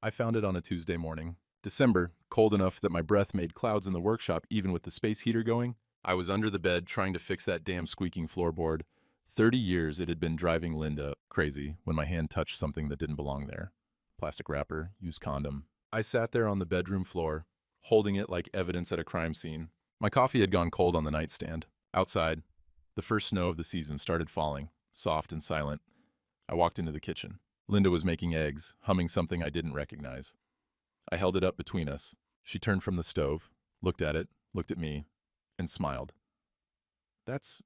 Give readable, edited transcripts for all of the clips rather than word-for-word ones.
I found it on a Tuesday morning. December, cold enough that my breath made clouds in the workshop even with the space heater going. I was under the bed trying to fix that damn squeaking floorboard. 30 years it had been driving Linda crazy when my hand touched something that didn't belong there. Plastic wrapper, used condom. I sat there on the bedroom floor, holding it like evidence at a crime scene. My coffee had gone cold on the nightstand. Outside, the first snow of the season started falling, soft and silent. I walked into the kitchen. Linda was making eggs, humming something I didn't recognize. I held it up between us. She turned from the stove, looked at it, looked at me, and smiled. "That's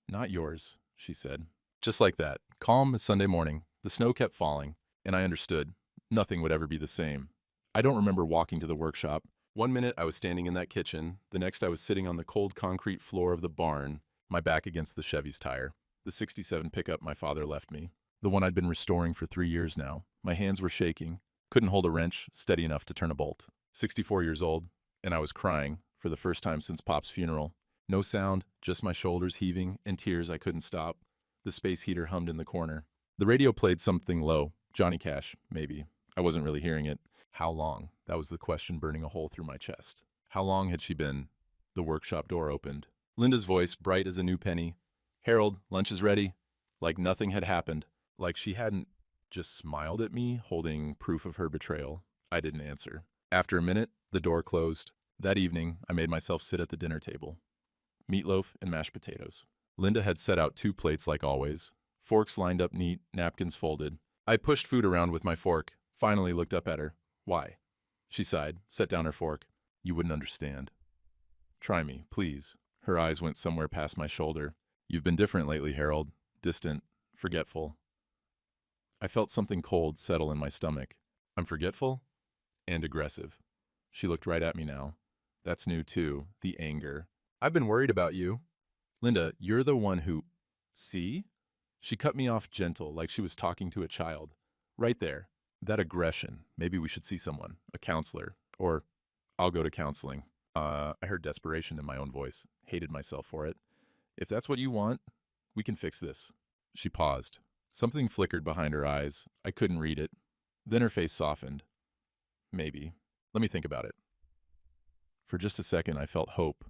not yours," she said. Just like that, calm as Sunday morning. The snow kept falling, and I understood. Nothing would ever be the same. I don't remember walking to the workshop. One minute I was standing in that kitchen, the next I was sitting on the cold concrete floor of the barn, my back against the Chevy's tire. The 67 pickup my father left me. The one I'd been restoring for 3 years now. My hands were shaking. Couldn't hold a wrench steady enough to turn a bolt. 64 years old, and I was crying for the first time since Pop's funeral. No sound, just my shoulders heaving and tears I couldn't stop. The space heater hummed in the corner. The radio played something low. Johnny Cash, maybe. I wasn't really hearing it. How long? That was the question burning a hole through my chest. How long had she been? The workshop door opened. Linda's voice, bright as a new penny. "Harold, lunch is ready." Like nothing had happened. Like she hadn't just smiled at me, holding proof of her betrayal. I didn't answer. After a minute, the door closed. That evening, I made myself sit at the dinner table. Meatloaf and mashed potatoes. Linda had set out 2 plates like always. Forks lined up neat, napkins folded. I pushed food around with my fork, finally looked up at her. "Why?" She sighed, set down her fork. "You wouldn't understand." "Try me, please." Her eyes went somewhere past my shoulder. "You've been different lately, Harold. Distant, forgetful." I felt something cold settle in my stomach. "I'm forgetful?" "And aggressive." She looked right at me now. That's new too, the anger. "I've been worried about you." "Linda, you're the one who—" "See?" She cut me off gentle, like she was talking to a child. "Right there. That aggression. Maybe we should see someone, a counselor. Or, I'll go to counseling." I heard desperation in my own voice. Hated myself for it. "If that's what you want, we can fix this." She paused. Something flickered behind her eyes. I couldn't read it. Then her face softened. "Maybe. Let me think about it." For just a second, I felt hope.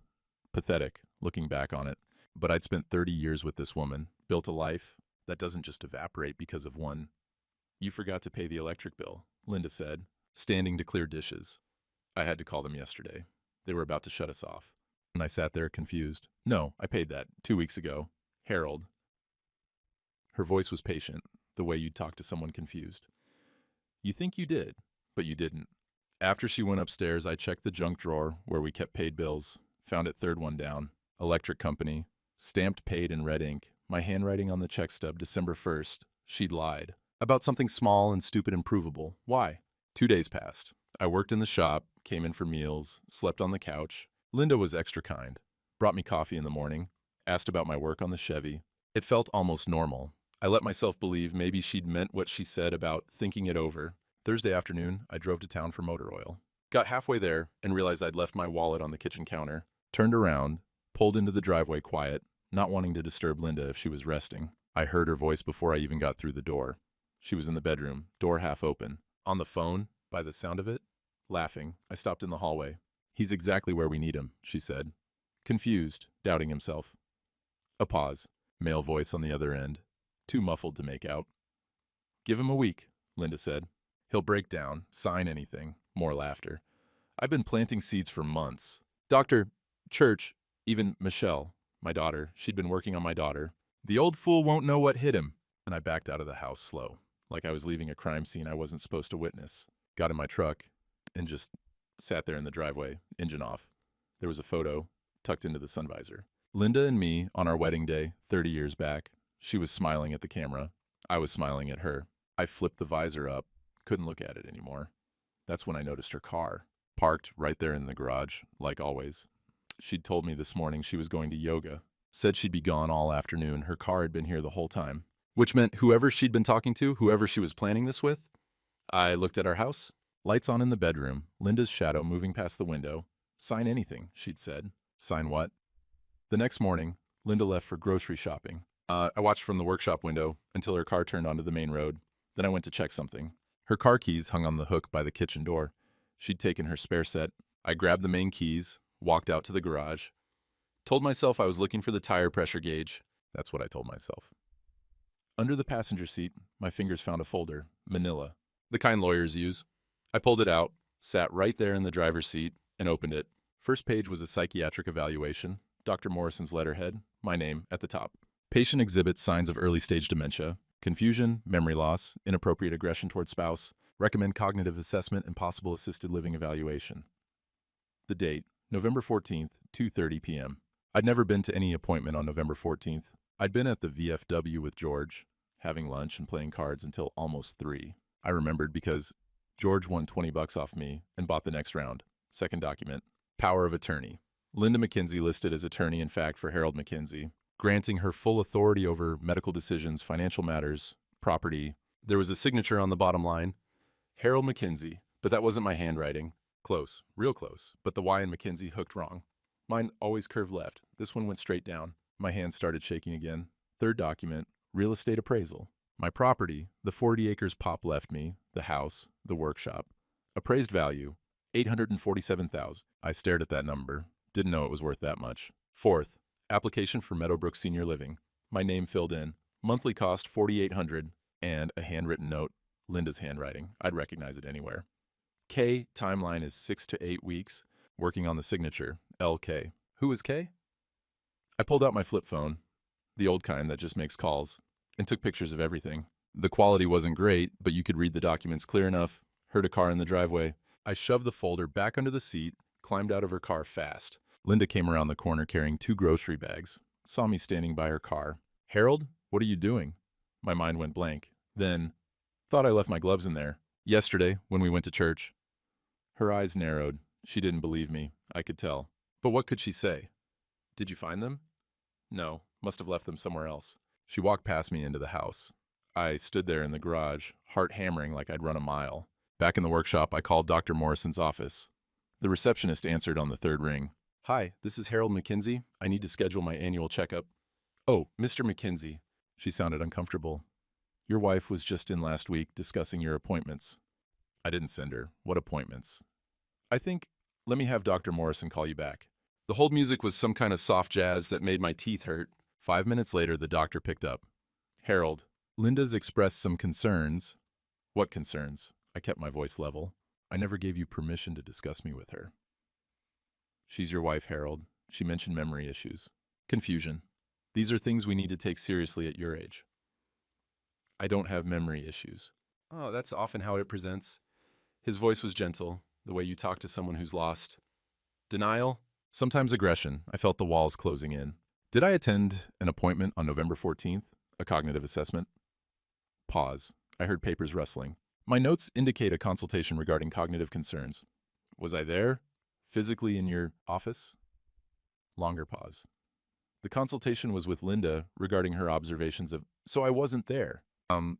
Pathetic, looking back on it. But I'd spent 30 years with this woman, built a life that doesn't just evaporate because of one. "You forgot to pay the electric bill," Linda said, standing to clear dishes. I had to call them yesterday. They were about to shut us off. And I sat there confused. "No, I paid that 2 weeks ago. Harold." Her voice was patient, the way you'd talk to someone confused. "You think you did, but you didn't." After she went upstairs, I checked the junk drawer where we kept paid bills. Found it third one down. Electric company. Stamped paid in red ink. My handwriting on the check stub, December 1st. She'd lied. About something small and stupid and provable. Why? 2 days passed. I worked in the shop, came in for meals, slept on the couch. Linda was extra kind. Brought me coffee in the morning. Asked about my work on the Chevy. It felt almost normal. I let myself believe maybe she'd meant what she said about thinking it over. Thursday afternoon, I drove to town for motor oil. Got halfway there and realized I'd left my wallet on the kitchen counter. Turned around, pulled into the driveway quiet, not wanting to disturb Linda if she was resting. I heard her voice before I even got through the door. She was in the bedroom, door half open. On the phone, by the sound of it, laughing. I stopped in the hallway. "He's exactly where we need him," she said. Confused, doubting himself. A pause. Male voice on the other end. Too muffled to make out. "Give him a week," Linda said. "He'll break down, sign anything." More laughter. "I've been planting seeds for months. Dr. Church, even Michelle, my daughter, she'd been working on my daughter. The old fool won't know what hit him." And I backed out of the house slow, like I was leaving a crime scene I wasn't supposed to witness. Got in my truck and just sat there in the driveway, engine off. There was a photo tucked into the sun visor. Linda and me on our wedding day, 30 years back. She was smiling at the camera. I was smiling at her. I flipped the visor up. Couldn't look at it anymore. That's when I noticed her car, parked right there in the garage, like always. She'd told me this morning she was going to yoga. Said she'd be gone all afternoon. Her car had been here the whole time. Which meant whoever she'd been talking to, whoever she was planning this with. I looked at our house. Lights on in the bedroom. Linda's shadow moving past the window. "Sign anything," she'd said. "Sign what?" The next morning, Linda left for grocery shopping. I watched from the workshop window until her car turned onto the main road. Then I went to check something. Her car keys hung on the hook by the kitchen door. She'd taken her spare set. I grabbed the main keys, walked out to the garage. Told myself I was looking for the tire pressure gauge. That's what I told myself. Under the passenger seat, my fingers found a folder, manila, the kind lawyers use. I pulled it out, sat right there in the driver's seat, and opened it. First page was a psychiatric evaluation, Dr. Morrison's letterhead, my name at the top. Patient exhibits signs of early-stage dementia, confusion, memory loss, inappropriate aggression toward spouse, recommend cognitive assessment and possible assisted living evaluation. The date, November 14th, 2:30 p.m. I'd never been to any appointment on November 14th. I'd been at the VFW with George, having lunch and playing cards until almost 3. I remembered because George won $20 off me and bought the next round. Second document, power of attorney. Linda McKinsey listed as attorney in fact for Harold McKinsey, granting her full authority over medical decisions, financial matters, property. There was a signature on the bottom line, Harold McKinsey, but that wasn't my handwriting. Close, real close, but the Y in McKinsey hooked wrong. Mine always curved left. This one went straight down. My hand started shaking again. Third document, real estate appraisal. My property, the 40 acres Pop left me, the house, the workshop. Appraised value, $847,000. I stared at that number. Didn't know it was worth that much. Fourth, application for Meadowbrook Senior Living. My name filled in. Monthly cost $4,800 and a handwritten note. Linda's handwriting. I'd recognize it anywhere. K, timeline is 6 to 8 weeks. Working on the signature, LK. Who is K? I pulled out my flip phone, the old kind that just makes calls, and took pictures of everything. The quality wasn't great, but you could read the documents clear enough. Heard a car in the driveway. I shoved the folder back under the seat, climbed out of her car fast. Linda came around the corner carrying 2 grocery bags, saw me standing by her car. Harold, what are you doing? My mind went blank. Then, thought I left my gloves in there. Yesterday, when we went to church. Her eyes narrowed. She didn't believe me. I could tell. But what could she say? Did you find them? No, must have left them somewhere else. She walked past me into the house. I stood there in the garage, heart hammering like I'd run a mile. Back in the workshop, I called Dr. Morrison's office. The receptionist answered on the 3rd ring. Hi, this is Harold McKinsey. I need to schedule my annual checkup. Oh, Mr. McKinsey. She sounded uncomfortable. Your wife was just in last week discussing your appointments. I didn't send her. What appointments? I think, let me have Dr. Morrison call you back. The hold music was some kind of soft jazz that made my teeth hurt. 5 minutes later, the doctor picked up. Harold, Linda's expressed some concerns. What concerns? I kept my voice level. I never gave you permission to discuss me with her. She's your wife, Harold. She mentioned memory issues. Confusion. These are things we need to take seriously at your age. I don't have memory issues. Oh, that's often how it presents. His voice was gentle, the way you talk to someone who's lost. Denial? Sometimes aggression. I felt the walls closing in. Did I attend an appointment on November 14th? A cognitive assessment? Pause. I heard papers rustling. My notes indicate a consultation regarding cognitive concerns. Was I there? Physically in your office? Longer pause. The consultation was with Linda regarding her observations of, so I wasn't there.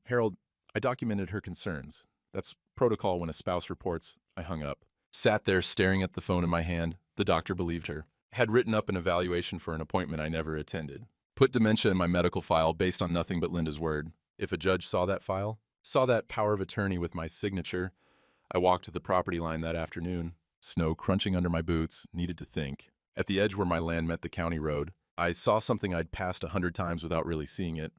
Harold, I documented her concerns. That's protocol when a spouse reports. I hung up. Sat there staring at the phone in my hand. The doctor believed her. Had written up an evaluation for an appointment I never attended. Put dementia in my medical file based on nothing but Linda's word. If a judge saw that file, saw that power of attorney with my signature, I walked to the property line that afternoon. Snow crunching under my boots, needed to think. At the edge where my land met the county road, I saw something I'd passed 100 times without really seeing it.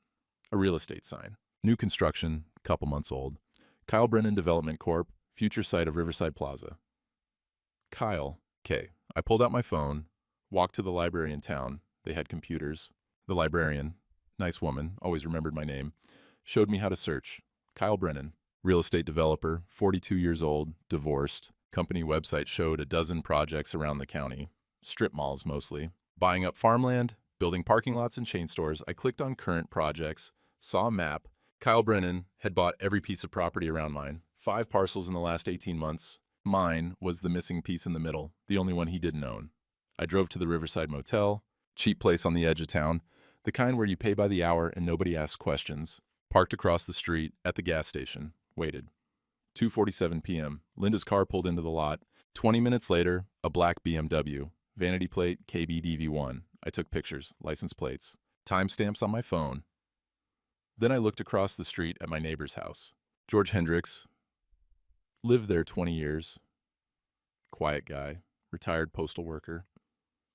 A real estate sign. New construction, couple months old. Kyle Brennan Development Corp., future site of Riverside Plaza. Kyle, K. I pulled out my phone, walked to the library in town. They had computers. The librarian, nice woman, always remembered my name, showed me how to search. Kyle Brennan, real estate developer, 42 years old, divorced. Company website showed a dozen projects around the county. Strip malls mostly. Buying up farmland, building parking lots and chain stores. I clicked on current projects, saw a map. Kyle Brennan had bought every piece of property around mine. 5 parcels in the last 18 months. Mine was the missing piece in the middle, the only one he didn't own. I drove to the Riverside Motel, cheap place on the edge of town, the kind where you pay by the hour and nobody asks questions. Parked across the street at the gas station, waited. 2:47 p.m. Linda's car pulled into the lot. 20 minutes later, a black BMW, vanity plate KBDV1. I took pictures, license plates, timestamps on my phone. Then I looked across the street at my neighbor's house. George Hendricks, Lived there 20 years. Quiet guy, retired postal worker.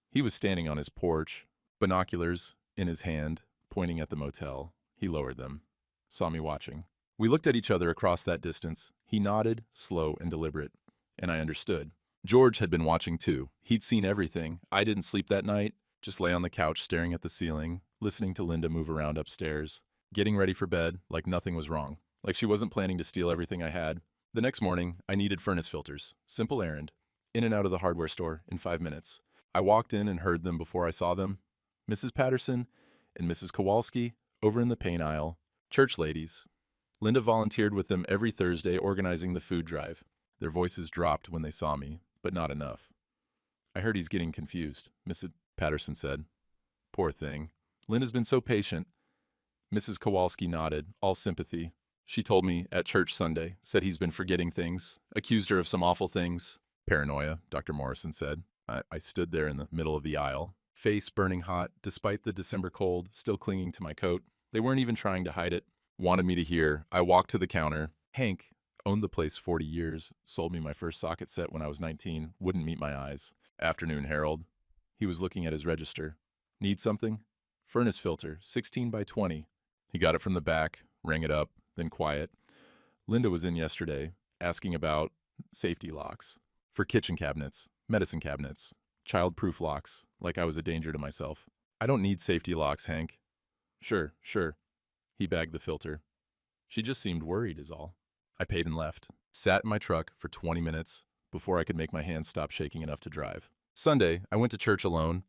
He was standing on his porch, binoculars in his hand, pointing at the motel. He lowered them, saw me watching. We looked at each other across that distance. He nodded, slow and deliberate, and I understood. George had been watching too. He'd seen everything. I didn't sleep that night, just lay on the couch staring at the ceiling, listening to Linda move around upstairs, getting ready for bed like nothing was wrong, like she wasn't planning to steal everything I had. The next morning, I needed furnace filters. Simple errand. In and out of the hardware store in 5 minutes. I walked in and heard them before I saw them. Mrs. Patterson and Mrs. Kowalski over in the paint aisle. Church ladies. Linda volunteered with them every Thursday organizing the food drive. Their voices dropped when they saw me, but not enough. I heard he's getting confused, Mrs. Patterson said. Poor thing. Linda's been so patient. Mrs. Kowalski nodded, all sympathy. She told me at church Sunday, said he's been forgetting things, accused her of some awful things. Paranoia, Dr. Morrison said. I stood there in the middle of the aisle, face burning hot, despite the December cold, still clinging to my coat. They weren't even trying to hide it. Wanted me to hear. I walked to the counter. Hank owned the place 40 years, sold me my first socket set when I was 19, wouldn't meet my eyes. Afternoon Herald. He was looking at his register. Need something? Furnace filter, 16 by 20. He got it from the back, rang it up, then quiet. Linda was in yesterday, asking about safety locks. For kitchen cabinets, medicine cabinets, child-proof locks, like I was a danger to myself. I don't need safety locks, Hank. Sure. He bagged the filter. She just seemed worried is all. I paid and left. Sat in my truck for 20 minutes before I could make my hands stop shaking enough to drive. Sunday, I went to church alone.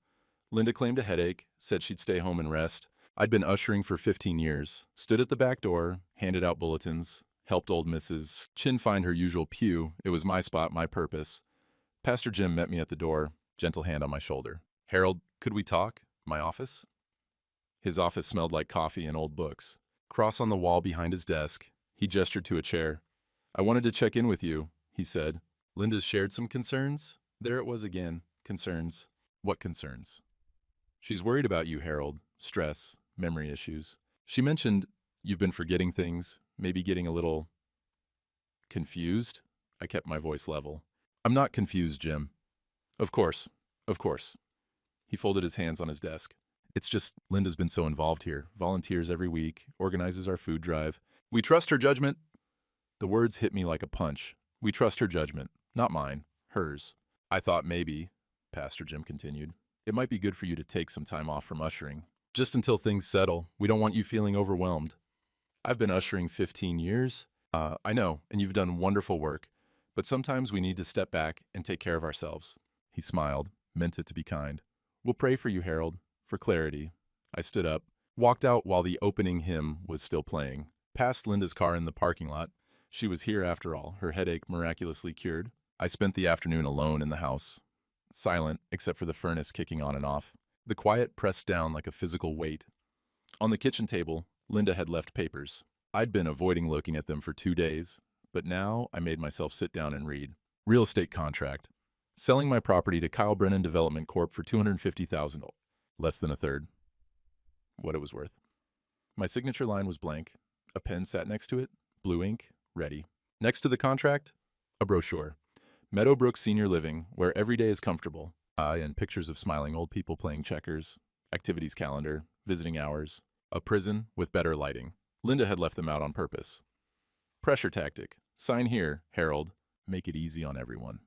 Linda claimed a headache, said she'd stay home and rest. I'd been ushering for 15 years, stood at the back door, handed out bulletins, helped old Mrs. Chin find her usual pew. It was my spot, my purpose. Pastor Jim met me at the door, gentle hand on my shoulder. Harold, could we talk? My office? His office smelled like coffee and old books. Cross on the wall behind his desk. He gestured to a chair. I wanted to check in with you, he said. Linda's shared some concerns? There it was again. Concerns. What concerns? She's worried about you, Harold. Stress, memory issues. She mentioned you've been forgetting things, maybe getting a little confused. I kept my voice level. I'm not confused, Jim. Of course. He folded his hands on his desk. It's just Linda's been so involved here, volunteers every week, organizes our food drive. We trust her judgment. The words hit me like a punch. We trust her judgment, not mine, hers. I thought maybe, Pastor Jim continued, it might be good for you to take some time off from ushering. Just until things settle. We don't want you feeling overwhelmed. I've been ushering 15 years. I know, and you've done wonderful work. But sometimes we need to step back and take care of ourselves. He smiled, meant it to be kind. We'll pray for you, Harold, for clarity. I stood up, walked out while the opening hymn was still playing, past Linda's car in the parking lot. She was here after all, her headache miraculously cured. I spent the afternoon alone in the house, silent except for the furnace kicking on and off. The quiet pressed down like a physical weight. On the kitchen table, Linda had left papers. I'd been avoiding looking at them for 2 days, but now I made myself sit down and read. Real estate contract. Selling my property to Kyle Brennan Development Corp for $250,000. Less than a third. What it was worth. My signature line was blank. A pen sat next to it. Blue ink. Ready. Next to the contract, a brochure. Meadowbrook Senior Living, where every day is comfortable. And pictures of smiling old people playing checkers. Activities calendar. Visiting hours. A prison with better lighting. Linda had left them out on purpose. Pressure tactic. Sign here, Harold. Make it easy on everyone.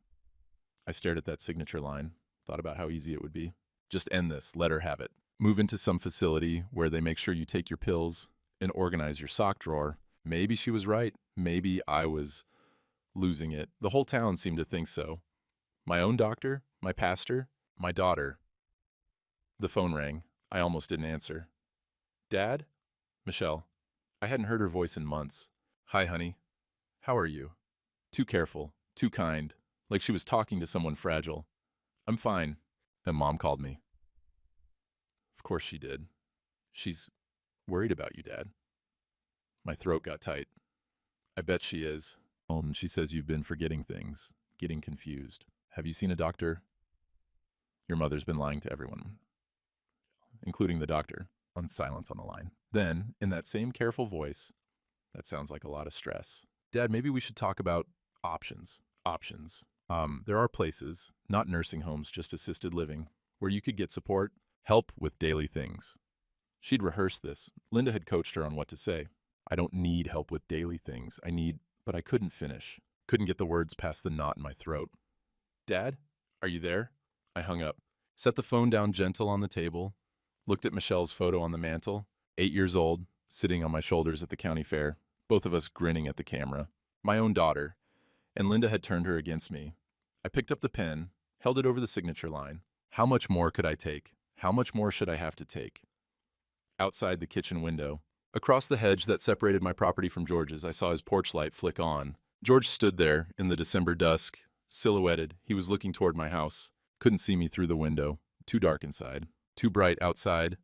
I stared at that signature line, thought about how easy it would be. Just end this, let her have it. Move into some facility where they make sure you take your pills and organize your sock drawer. Maybe she was right. Maybe I was losing it. The whole town seemed to think so. My own doctor, my pastor, my daughter. The phone rang. I almost didn't answer. Dad? Michelle. I hadn't heard her voice in months. Hi, honey. How are you? Too careful, too kind, like she was talking to someone fragile. I'm fine. And Mom called me. Of course she did. She's worried about you, Dad. My throat got tight. I bet she is. She says you've been forgetting things, getting confused. Have you seen a doctor? Your mother's been lying to everyone, including the doctor. On silence on the line. Then, in that same careful voice, that sounds like a lot of stress. Dad, maybe we should talk about Options. Options. There are places, not nursing homes, just assisted living, where you could get support, help with daily things. She'd rehearsed this. Linda had coached her on what to say. I don't need help with daily things. But I couldn't finish. Couldn't get the words past the knot in my throat. Dad? Are you there? I hung up. Set the phone down gentle on the table. Looked at Michelle's photo on the mantel. 8 years old, sitting on my shoulders at the county fair. Both of us grinning at the camera. My own daughter. And Linda had turned her against me. I picked up the pen, held it over the signature line. How much more could I take? How much more should I have to take? Outside the kitchen window, across the hedge that separated my property from George's, I saw his porch light flick on. George stood there in the December dusk, silhouetted. He was looking toward my house. Couldn't see me through the window. Too dark inside. Too bright outside.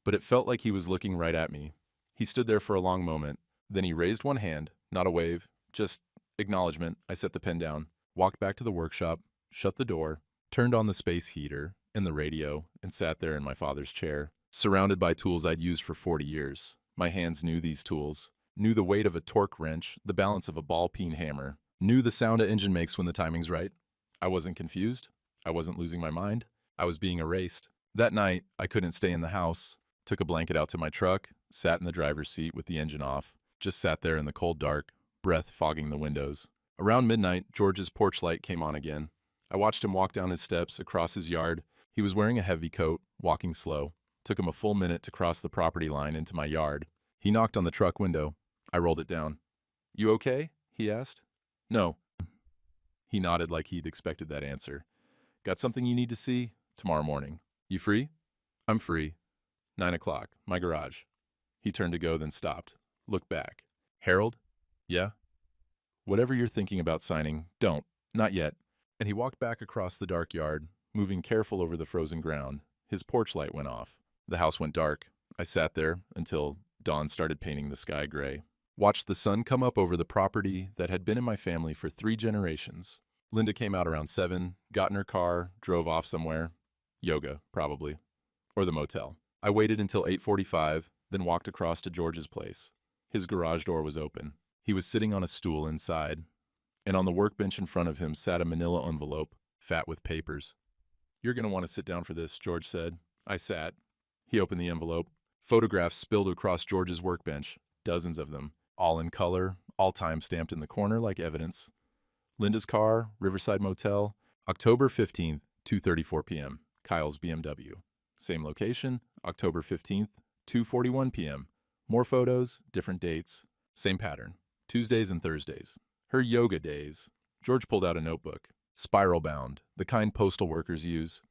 But it felt like he was looking right at me. He stood there for a long moment. Then he raised one hand, not a wave, just acknowledgement. I set the pen down, walked back to the workshop, shut the door, turned on the space heater and the radio, and sat there in my father's chair, surrounded by tools I'd used for 40 years. My hands knew these tools, knew the weight of a torque wrench, the balance of a ball-peen hammer, knew the sound an engine makes when the timing's right. I wasn't confused. I wasn't losing my mind. I was being erased. That night, I couldn't stay in the house. Took a blanket out to my truck, sat in the driver's seat with the engine off, just sat there in the cold dark, breath fogging the windows. Around midnight, George's porch light came on again. I watched him walk down his steps, across his yard. He was wearing a heavy coat, walking slow. Took him a full minute to cross the property line into my yard. He knocked on the truck window. I rolled it down. You okay? He asked. No. He nodded like he'd expected that answer. Got something you need to see? Tomorrow morning. You free? I'm free. 9 o'clock. My garage. He turned to go, then stopped. Looked back. Harold? Yeah? Whatever you're thinking about signing, don't. Not yet. And he walked back across the dark yard, moving careful over the frozen ground. His porch light went off. The house went dark. I sat there until dawn started painting the sky gray. Watched the sun come up over the property that had been in my family for 3 generations. Linda came out around 7, got in her car, drove off somewhere. Yoga, probably. Or the motel. I waited until 8:45, then walked across to George's place. His garage door was open. He was sitting on a stool inside, and on the workbench in front of him sat a manila envelope, fat with papers. You're going to want to sit down for this, George said. I sat. He opened the envelope. Photographs spilled across George's workbench, dozens of them, all in color, all time-stamped in the corner like evidence. Linda's car, Riverside Motel, October 15th, 2:34 p.m., Kyle's BMW. Same location, October 15th, 2:41 p.m. More photos, different dates, same pattern, Tuesdays and Thursdays. Her yoga days. George pulled out a notebook, spiral-bound, the kind postal workers use.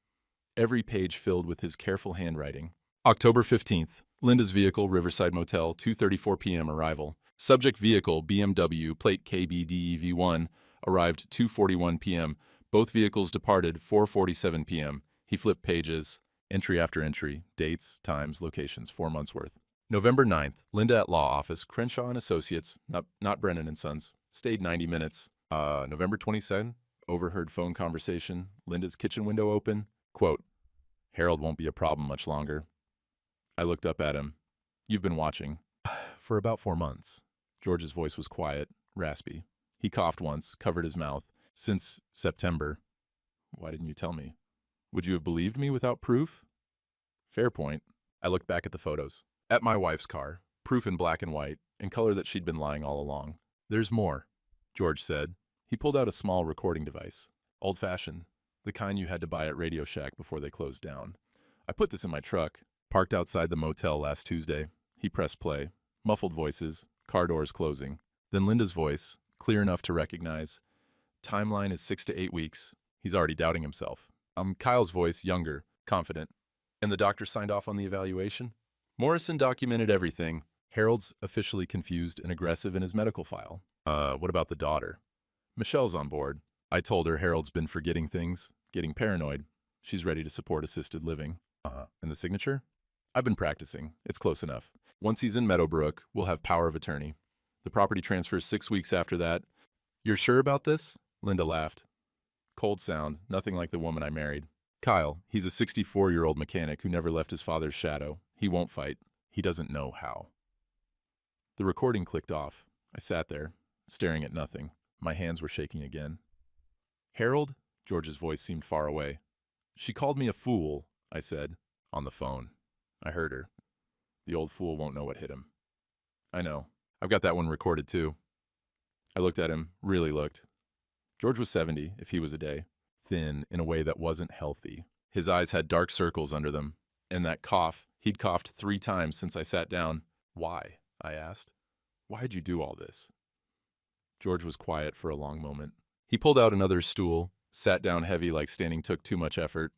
Every page filled with his careful handwriting. October 15th, Linda's vehicle, Riverside Motel, 2:34 p.m. arrival. Subject vehicle, BMW, plate KBDEV1, arrived 2:41 p.m. Both vehicles departed 4:47 p.m. He flipped pages, entry after entry, dates, times, locations, 4 months worth. November 9th, Linda at law office, Crenshaw and Associates, not Brennan and Sons, stayed 90 minutes. November 22nd, overheard phone conversation, Linda's kitchen window open. Quote, Harold won't be a problem much longer. I looked up at him. You've been watching. For about 4 months. George's voice was quiet, raspy. He coughed once, covered his mouth. Since September. Why didn't you tell me? Would you have believed me without proof? Fair point. I looked back at the photos. At my wife's car, proof in black and white, in color that she'd been lying all along. There's more, George said. He pulled out a small recording device. Old-fashioned, the kind you had to buy at Radio Shack before they closed down. I put this in my truck, parked outside the motel last Tuesday. He pressed play. Muffled voices, car doors closing. Then Linda's voice, clear enough to recognize. Timeline is 6 to 8 weeks. He's already doubting himself. Kyle's voice, younger, confident. And the doctor signed off on the evaluation? Morrison documented everything. Harold's officially confused and aggressive in his medical file. What about the daughter? Michelle's on board. I told her Harold's been forgetting things, getting paranoid. She's ready to support assisted living. And the signature? I've been practicing. It's close enough. Once he's in Meadowbrook, we'll have power of attorney. The property transfers 6 weeks after that. You're sure about this? Linda laughed. Cold sound, nothing like the woman I married. Kyle, he's a 64-year-old mechanic who never left his father's shadow. He won't fight. He doesn't know how. The recording clicked off. I sat there, staring at nothing. My hands were shaking again. Harold? George's voice seemed far away. She called me a fool, I said, on the phone. I heard her. The old fool won't know what hit him. I know. I've got that one recorded too. I looked at him, really looked. George was 70, if he was a day. Thin, in a way that wasn't healthy. His eyes had dark circles under them. And that cough, he'd coughed 3 times since I sat down. Why? I asked. Why'd you do all this? George was quiet for a long moment. He pulled out another stool, sat down heavy like standing took too much effort.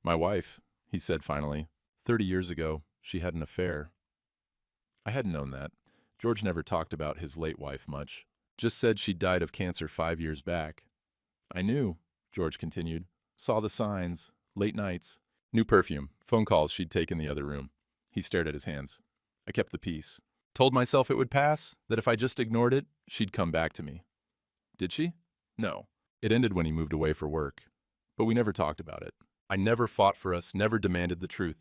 My wife, he said finally. 30 years ago, she had an affair. I hadn't known that. George never talked about his late wife much. Just said she died of cancer 5 years back. I knew, George continued. Saw the signs. Late nights. New perfume. Phone calls she'd taken the other room. He stared at his hands. I kept the peace. Told myself it would pass, that if I just ignored it, she'd come back to me. Did she? No. It ended when he moved away for work. But we never talked about it. I never fought for us, never demanded the truth.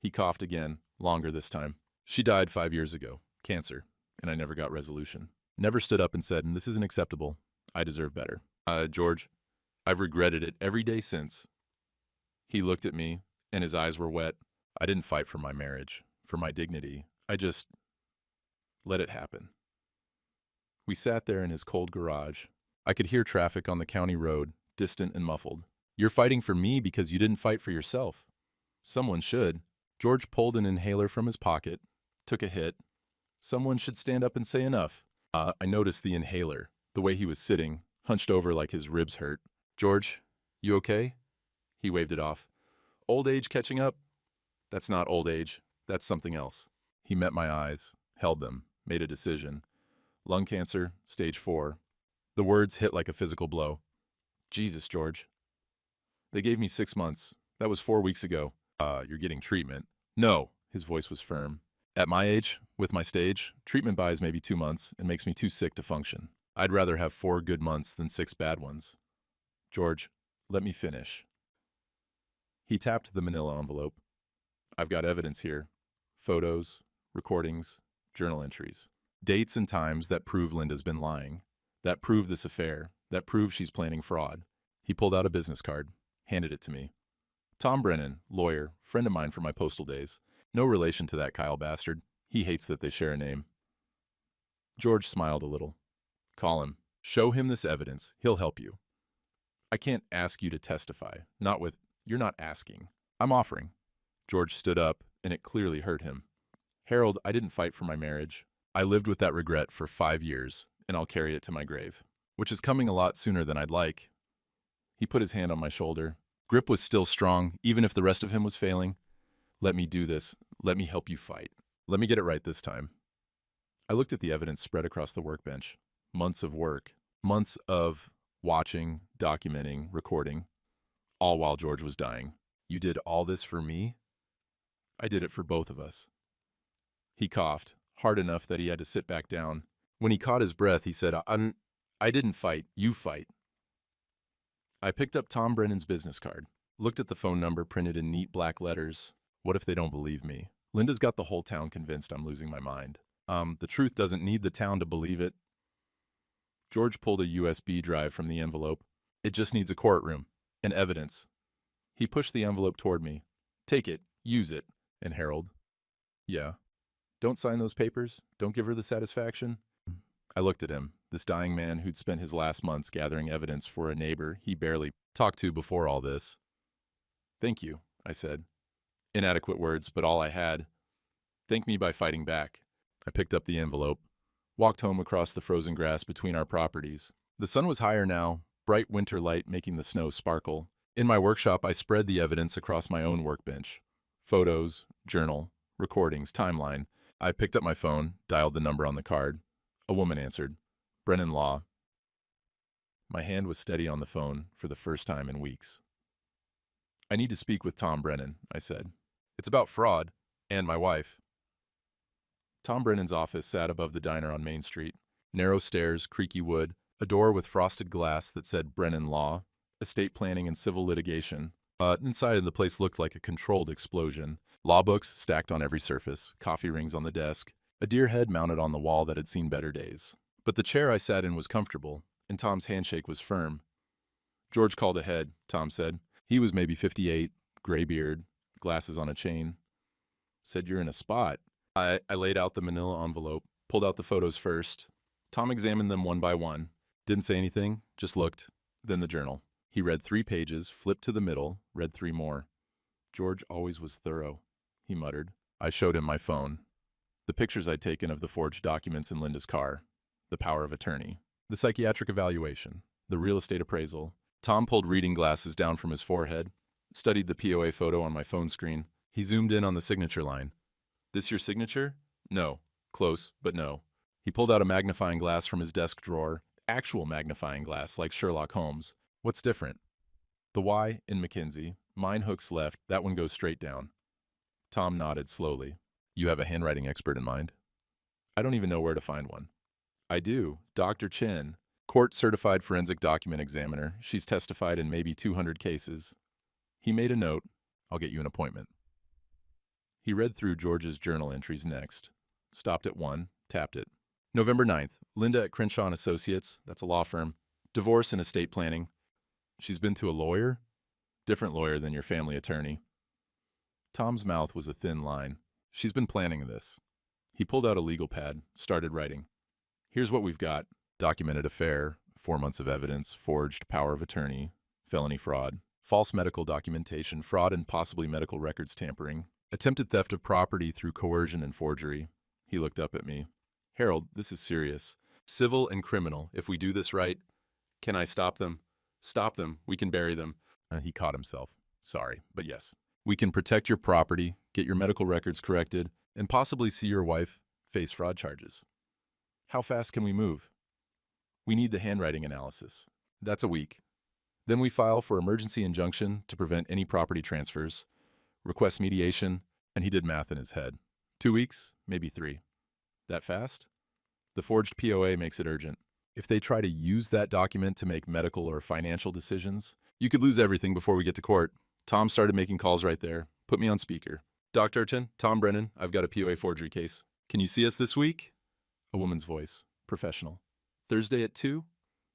He coughed again, longer this time. She died 5 years ago. Cancer. And I never got resolution. Never stood up and said, this isn't acceptable. I deserve better. George, I've regretted it every day since. He looked at me, and his eyes were wet. I didn't fight for my marriage, for my dignity. I just let it happen. We sat there in his cold garage. I could hear traffic on the county road, distant and muffled. You're fighting for me because you didn't fight for yourself. Someone should. George pulled an inhaler from his pocket, took a hit. Someone should stand up and say enough. I noticed the inhaler, the way he was sitting, hunched over like his ribs hurt. George, you okay? He waved it off. Old age catching up? That's not old age. That's something else. He met my eyes, held them, made a decision. Lung cancer, stage 4. The words hit like a physical blow. Jesus, George. They gave me 6 months. That was 4 weeks ago. You're getting treatment. No, his voice was firm. At my age, with my stage, treatment buys maybe 2 months and makes me too sick to function. I'd rather have 4 good months than 6 bad ones. George, let me finish. He tapped the manila envelope. I've got evidence here. Photos, recordings, journal entries. Dates and times that prove Linda's been lying. That prove this affair. That prove she's planning fraud. He pulled out a business card, handed it to me. Tom Brennan, lawyer, friend of mine from my postal days. No relation to that Kyle bastard. He hates that they share a name. George smiled a little. Call him. Show him this evidence. He'll help you. I can't ask you to testify. Not with, you're not asking. I'm offering. George stood up, and it clearly hurt him. Harold, I didn't fight for my marriage. I lived with that regret for 5 years, and I'll carry it to my grave, which is coming a lot sooner than I'd like. He put his hand on my shoulder. Grip was still strong, even if the rest of him was failing. Let me do this. Let me help you fight. Let me get it right this time. I looked at the evidence spread across the workbench. Months of work. Months of watching, documenting, recording. All while George was dying. You did all this for me? I did it for both of us. He coughed, hard enough that he had to sit back down. When he caught his breath, he said, I didn't fight. You fight. I picked up Tom Brennan's business card, looked at the phone number printed in neat black letters. What if they don't believe me? Linda's got the whole town convinced I'm losing my mind. The truth doesn't need the town to believe it. George pulled a USB drive from the envelope. It just needs a courtroom and evidence. He pushed the envelope toward me. Take it. Use it. And Harold. Yeah. Don't sign those papers. Don't give her the satisfaction. I looked at him, this dying man who'd spent his last months gathering evidence for a neighbor he barely talked to before all this. Thank you, I said. Inadequate words, but all I had. Thank me by fighting back. I picked up the envelope, walked home across the frozen grass between our properties. The sun was higher now, bright winter light making the snow sparkle. In my workshop, I spread the evidence across my own workbench. Photos, journal, recordings, timeline. I picked up my phone, dialed the number on the card. A woman answered. Brennan Law. My hand was steady on the phone for the first time in weeks. I need to speak with Tom Brennan, I said. It's about fraud, and my wife. Tom Brennan's office sat above the diner on Main Street. Narrow stairs, creaky wood, a door with frosted glass that said Brennan Law, estate planning and civil litigation. Inside the place looked like a controlled explosion. Law books stacked on every surface, coffee rings on the desk, a deer head mounted on the wall that had seen better days. But the chair I sat in was comfortable, and Tom's handshake was firm. George called ahead, Tom said. He was maybe 58, gray beard, glasses on a chain. Said you're in a spot. I laid out the manila envelope, pulled out the photos first. Tom examined them one by one. Didn't say anything, just looked. Then the journal. He read 3 pages, flipped to the middle, read 3 more. George always was thorough, he muttered. I showed him my phone. The pictures I'd taken of the forged documents in Linda's car. The power of attorney. The psychiatric evaluation. The real estate appraisal. Tom pulled reading glasses down from his forehead, studied the POA photo on my phone screen. He zoomed in on the signature line. This your signature? No. Close, but no. He pulled out a magnifying glass from his desk drawer. Actual magnifying glass, like Sherlock Holmes. What's different? The Y in McKinsey. Mine hooks left, that one goes straight down. Tom nodded slowly. You have a handwriting expert in mind? I don't even know where to find one. I do. Dr. Chen. Court-certified forensic document examiner. She's testified in maybe 200 cases. He made a note. I'll get you an appointment. He read through George's journal entries next. Stopped at one, tapped it. November 9th, Linda at Crenshaw & Associates, that's a law firm. Divorce and estate planning. She's been to a lawyer? Different lawyer than your family attorney. Tom's mouth was a thin line. She's been planning this. He pulled out a legal pad, started writing. Here's what we've got. Documented affair, 4 months of evidence, forged power of attorney, felony fraud, false medical documentation, fraud and possibly medical records tampering, attempted theft of property through coercion and forgery. He looked up at me. Harold, this is serious. Civil and criminal. If we do this right, can I stop them? Stop them. We can bury them. He caught himself. Sorry, but yes. We can protect your property, get your medical records corrected, and possibly see your wife face fraud charges. How fast can we move? We need the handwriting analysis. That's a week. Then we file for emergency injunction to prevent any property transfers, request mediation, and he did math in his head. 2 weeks, maybe 3. That fast? The forged POA makes it urgent. If they try to use that document to make medical or financial decisions, you could lose everything before we get to court. Tom started making calls right there. Put me on speaker. Dr. Chen, Tom Brennan, I've got a POA forgery case. Can you see us this week? A woman's voice. Professional. Thursday at 2?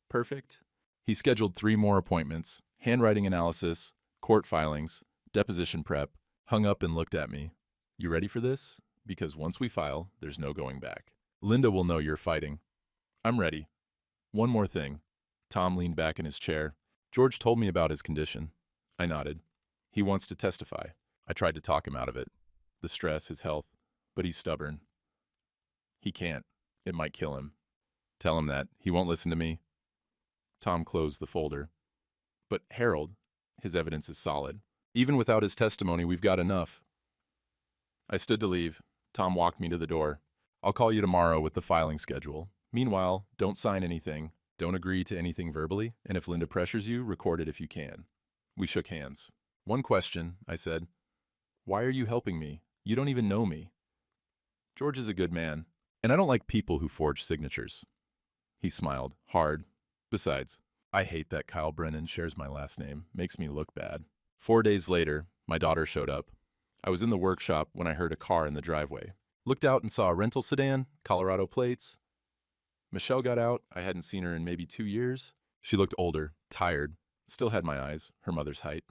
Perfect. He scheduled 3 more appointments, handwriting analysis, court filings, deposition prep, hung up and looked at me. You ready for this? Because once we file, there's no going back. Linda will know you're fighting. I'm ready. One more thing. Tom leaned back in his chair. George told me about his condition. I nodded. He wants to testify. I tried to talk him out of it. The stress, his health. But he's stubborn. He can't. It might kill him. Tell him that. He won't listen to me. Tom closed the folder. But Harold, his evidence is solid. Even without his testimony, we've got enough. I stood to leave. Tom walked me to the door. I'll call you tomorrow with the filing schedule. Meanwhile, don't sign anything. Don't agree to anything verbally. And if Linda pressures you, record it if you can. We shook hands. One question, I said. Why are you helping me? You don't even know me. George is a good man, and I don't like people who forge signatures. He smiled, hard. Besides, I hate that Kyle Brennan shares my last name. Makes me look bad. 4 days later, my daughter showed up. I was in the workshop when I heard a car in the driveway. Looked out and saw a rental sedan, Colorado plates. Michelle got out. I hadn't seen her in maybe 2 years. She looked older, tired, still had my eyes, her mother's height.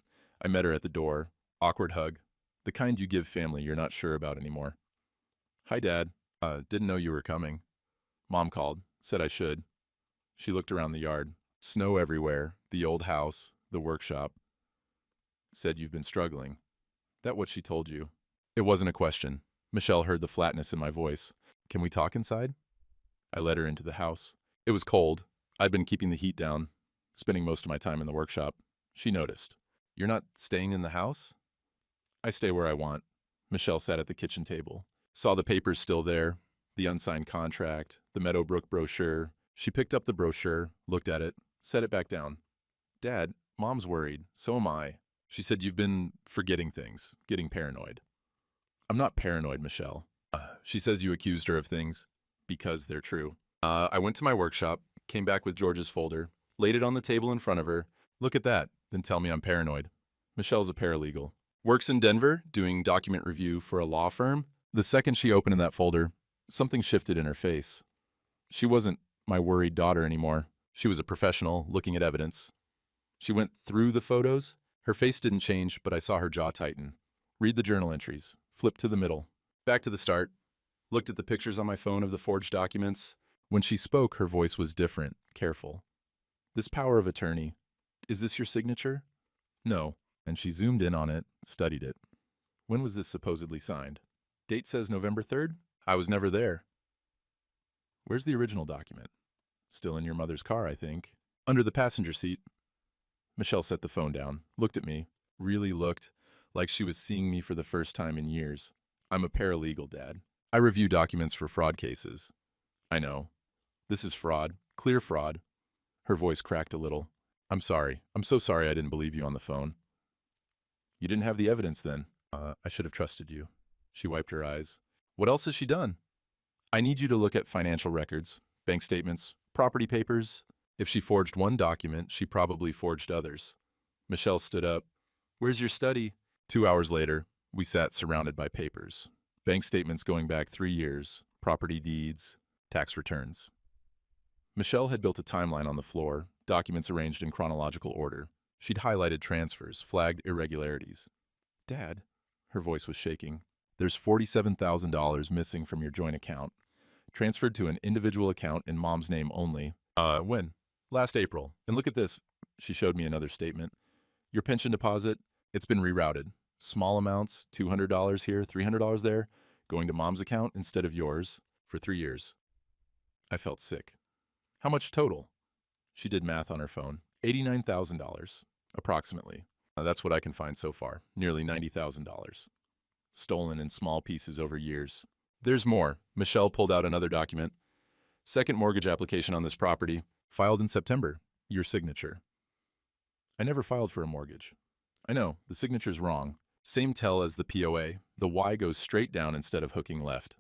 I met her at the door. Awkward hug. The kind you give family you're not sure about anymore. Hi, Dad. Didn't know you were coming. Mom called. Said I should. She looked around the yard. Snow everywhere. The old house. The workshop. Said you've been struggling. That what she told you? It wasn't a question. Michelle heard the flatness in my voice. Can we talk inside? I led her into the house. It was cold. I'd been keeping the heat down, spending most of my time in the workshop. She noticed. You're not staying in the house? I stay where I want. Michelle sat at the kitchen table. Saw the papers still there, the unsigned contract, the Meadowbrook brochure. She picked up the brochure, looked at it, set it back down. Dad, Mom's worried. So am I. She said you've been forgetting things, getting paranoid. I'm not paranoid, Michelle. She says you accused her of things because they're true. I went to my workshop, came back with George's folder, laid it on the table in front of her. Look at that, then tell me I'm paranoid. Michelle's a paralegal. Works in Denver, doing document review for a law firm. The second she opened in that folder, something shifted in her face. She wasn't my worried daughter anymore. She was a professional, looking at evidence. She went through the photos. Her face didn't change, but I saw her jaw tighten. Read the journal entries. Flip to the middle. Back to the start. Looked at the pictures on my phone of the forged documents. When she spoke, her voice was different, careful. This power of attorney. Is this your signature? No. And she zoomed in on it, studied it. When was this supposedly signed? Date says November 3rd? I was never there. Where's the original document? Still in your mother's car, I think. Under the passenger seat. Michelle set the phone down, looked at me, really looked like she was seeing me for the first time in years. I'm a paralegal, Dad. I review documents for fraud cases. I know. This is fraud. Clear fraud. Her voice cracked a little. I'm sorry. I'm so sorry I didn't believe you on the phone. You didn't have the evidence then. I should have trusted you. She wiped her eyes. What else has she done? I need you to look at financial records, bank statements, property papers. If she forged one document, she probably forged others. Michelle stood up. Where's your study? 2 hours later, we sat surrounded by papers. Bank statements going back 3 years, property deeds, tax returns. Michelle had built a timeline on the floor, documents arranged in chronological order. She'd highlighted transfers, flagged irregularities. Dad, her voice was shaking, there's $47,000 missing from your joint account. Transferred to an individual account in Mom's name only. When? Last April. And look at this. She showed me another statement. Your pension deposit, it's been rerouted. Small amounts, $200 here, $300 there, going to Mom's account instead of yours for 3 years. I felt sick. How much total? She did math on her phone. $89,000, approximately. That's what I can find so far. Nearly $90,000. Stolen in small pieces over years. There's more. Michelle pulled out another document. Second mortgage application on this property, filed in September. Your signature. I never filed for a mortgage. I know, the signature's wrong. Same tell as the POA. The Y goes straight down instead of hooking left.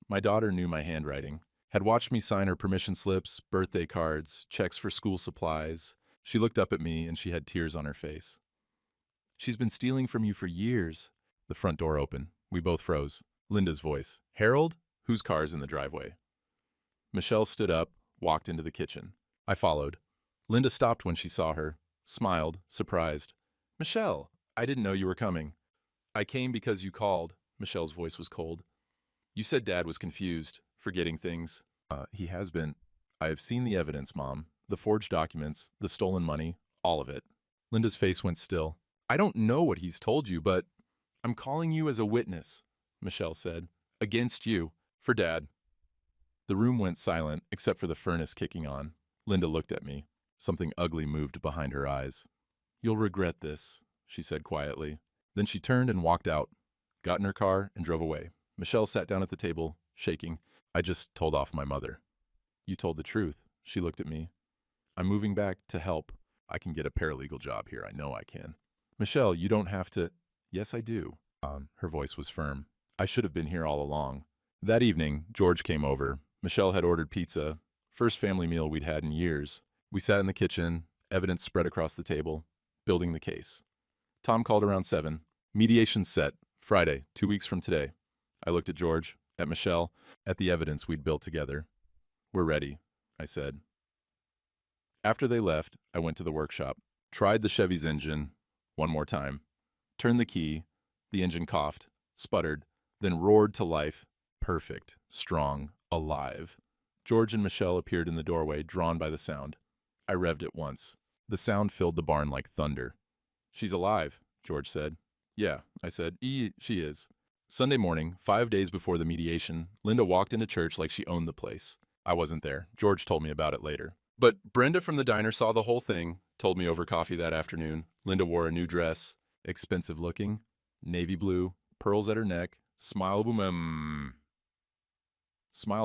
My daughter knew my handwriting, had watched me sign her permission slips, birthday cards, checks for school supplies. She looked up at me and she had tears on her face. She's been stealing from you for years. The front door opened. We both froze. Linda's voice. Harold? Whose car's in the driveway? Michelle stood up, walked into the kitchen. I followed. Linda stopped when she saw her, smiled, surprised. Michelle, I didn't know you were coming. I came because you called. Michelle's voice was cold. You said Dad was confused, forgetting things. He has been. I have seen the evidence, Mom. The forged documents, the stolen money, all of it. Linda's face went still. I don't know what he's told you, but I'm calling you as a witness, Michelle said. Against you, for Dad. The room went silent, except for the furnace kicking on. Linda looked at me. Something ugly moved behind her eyes. You'll regret this, she said quietly. Then she turned and walked out, got in her car, and drove away. Michelle sat down at the table, shaking. I just told off my mother. You told the truth. She looked at me. I'm moving back to help. I can get a paralegal job here. I know I can. Michelle, you don't have to. Yes, I do. Her voice was firm. I should have been here all along. That evening, George came over. Michelle had ordered pizza. First family meal we'd had in years. We sat in the kitchen, evidence spread across the table, building the case. Tom called around 7. Mediation set. Friday, 2 weeks from today. I looked at George, at Michelle, at the evidence we'd built together. We're ready, I said. After they left, I went to the workshop, tried the Chevy's engine one more time, turned the key, the engine coughed, sputtered, then roared to life, perfect, strong, alive. George and Michelle appeared in the doorway, drawn by the sound. I revved it once. The sound filled the barn like thunder. She's alive, George said. Yeah, I said. She is. Sunday morning, 5 days before the mediation, Linda walked into church like she owned the place. I wasn't there. George told me about it later. But Brenda from the diner saw the whole thing, told me over coffee that afternoon. Linda wore a new dress, expensive looking, navy blue, pearls at her neck, smiled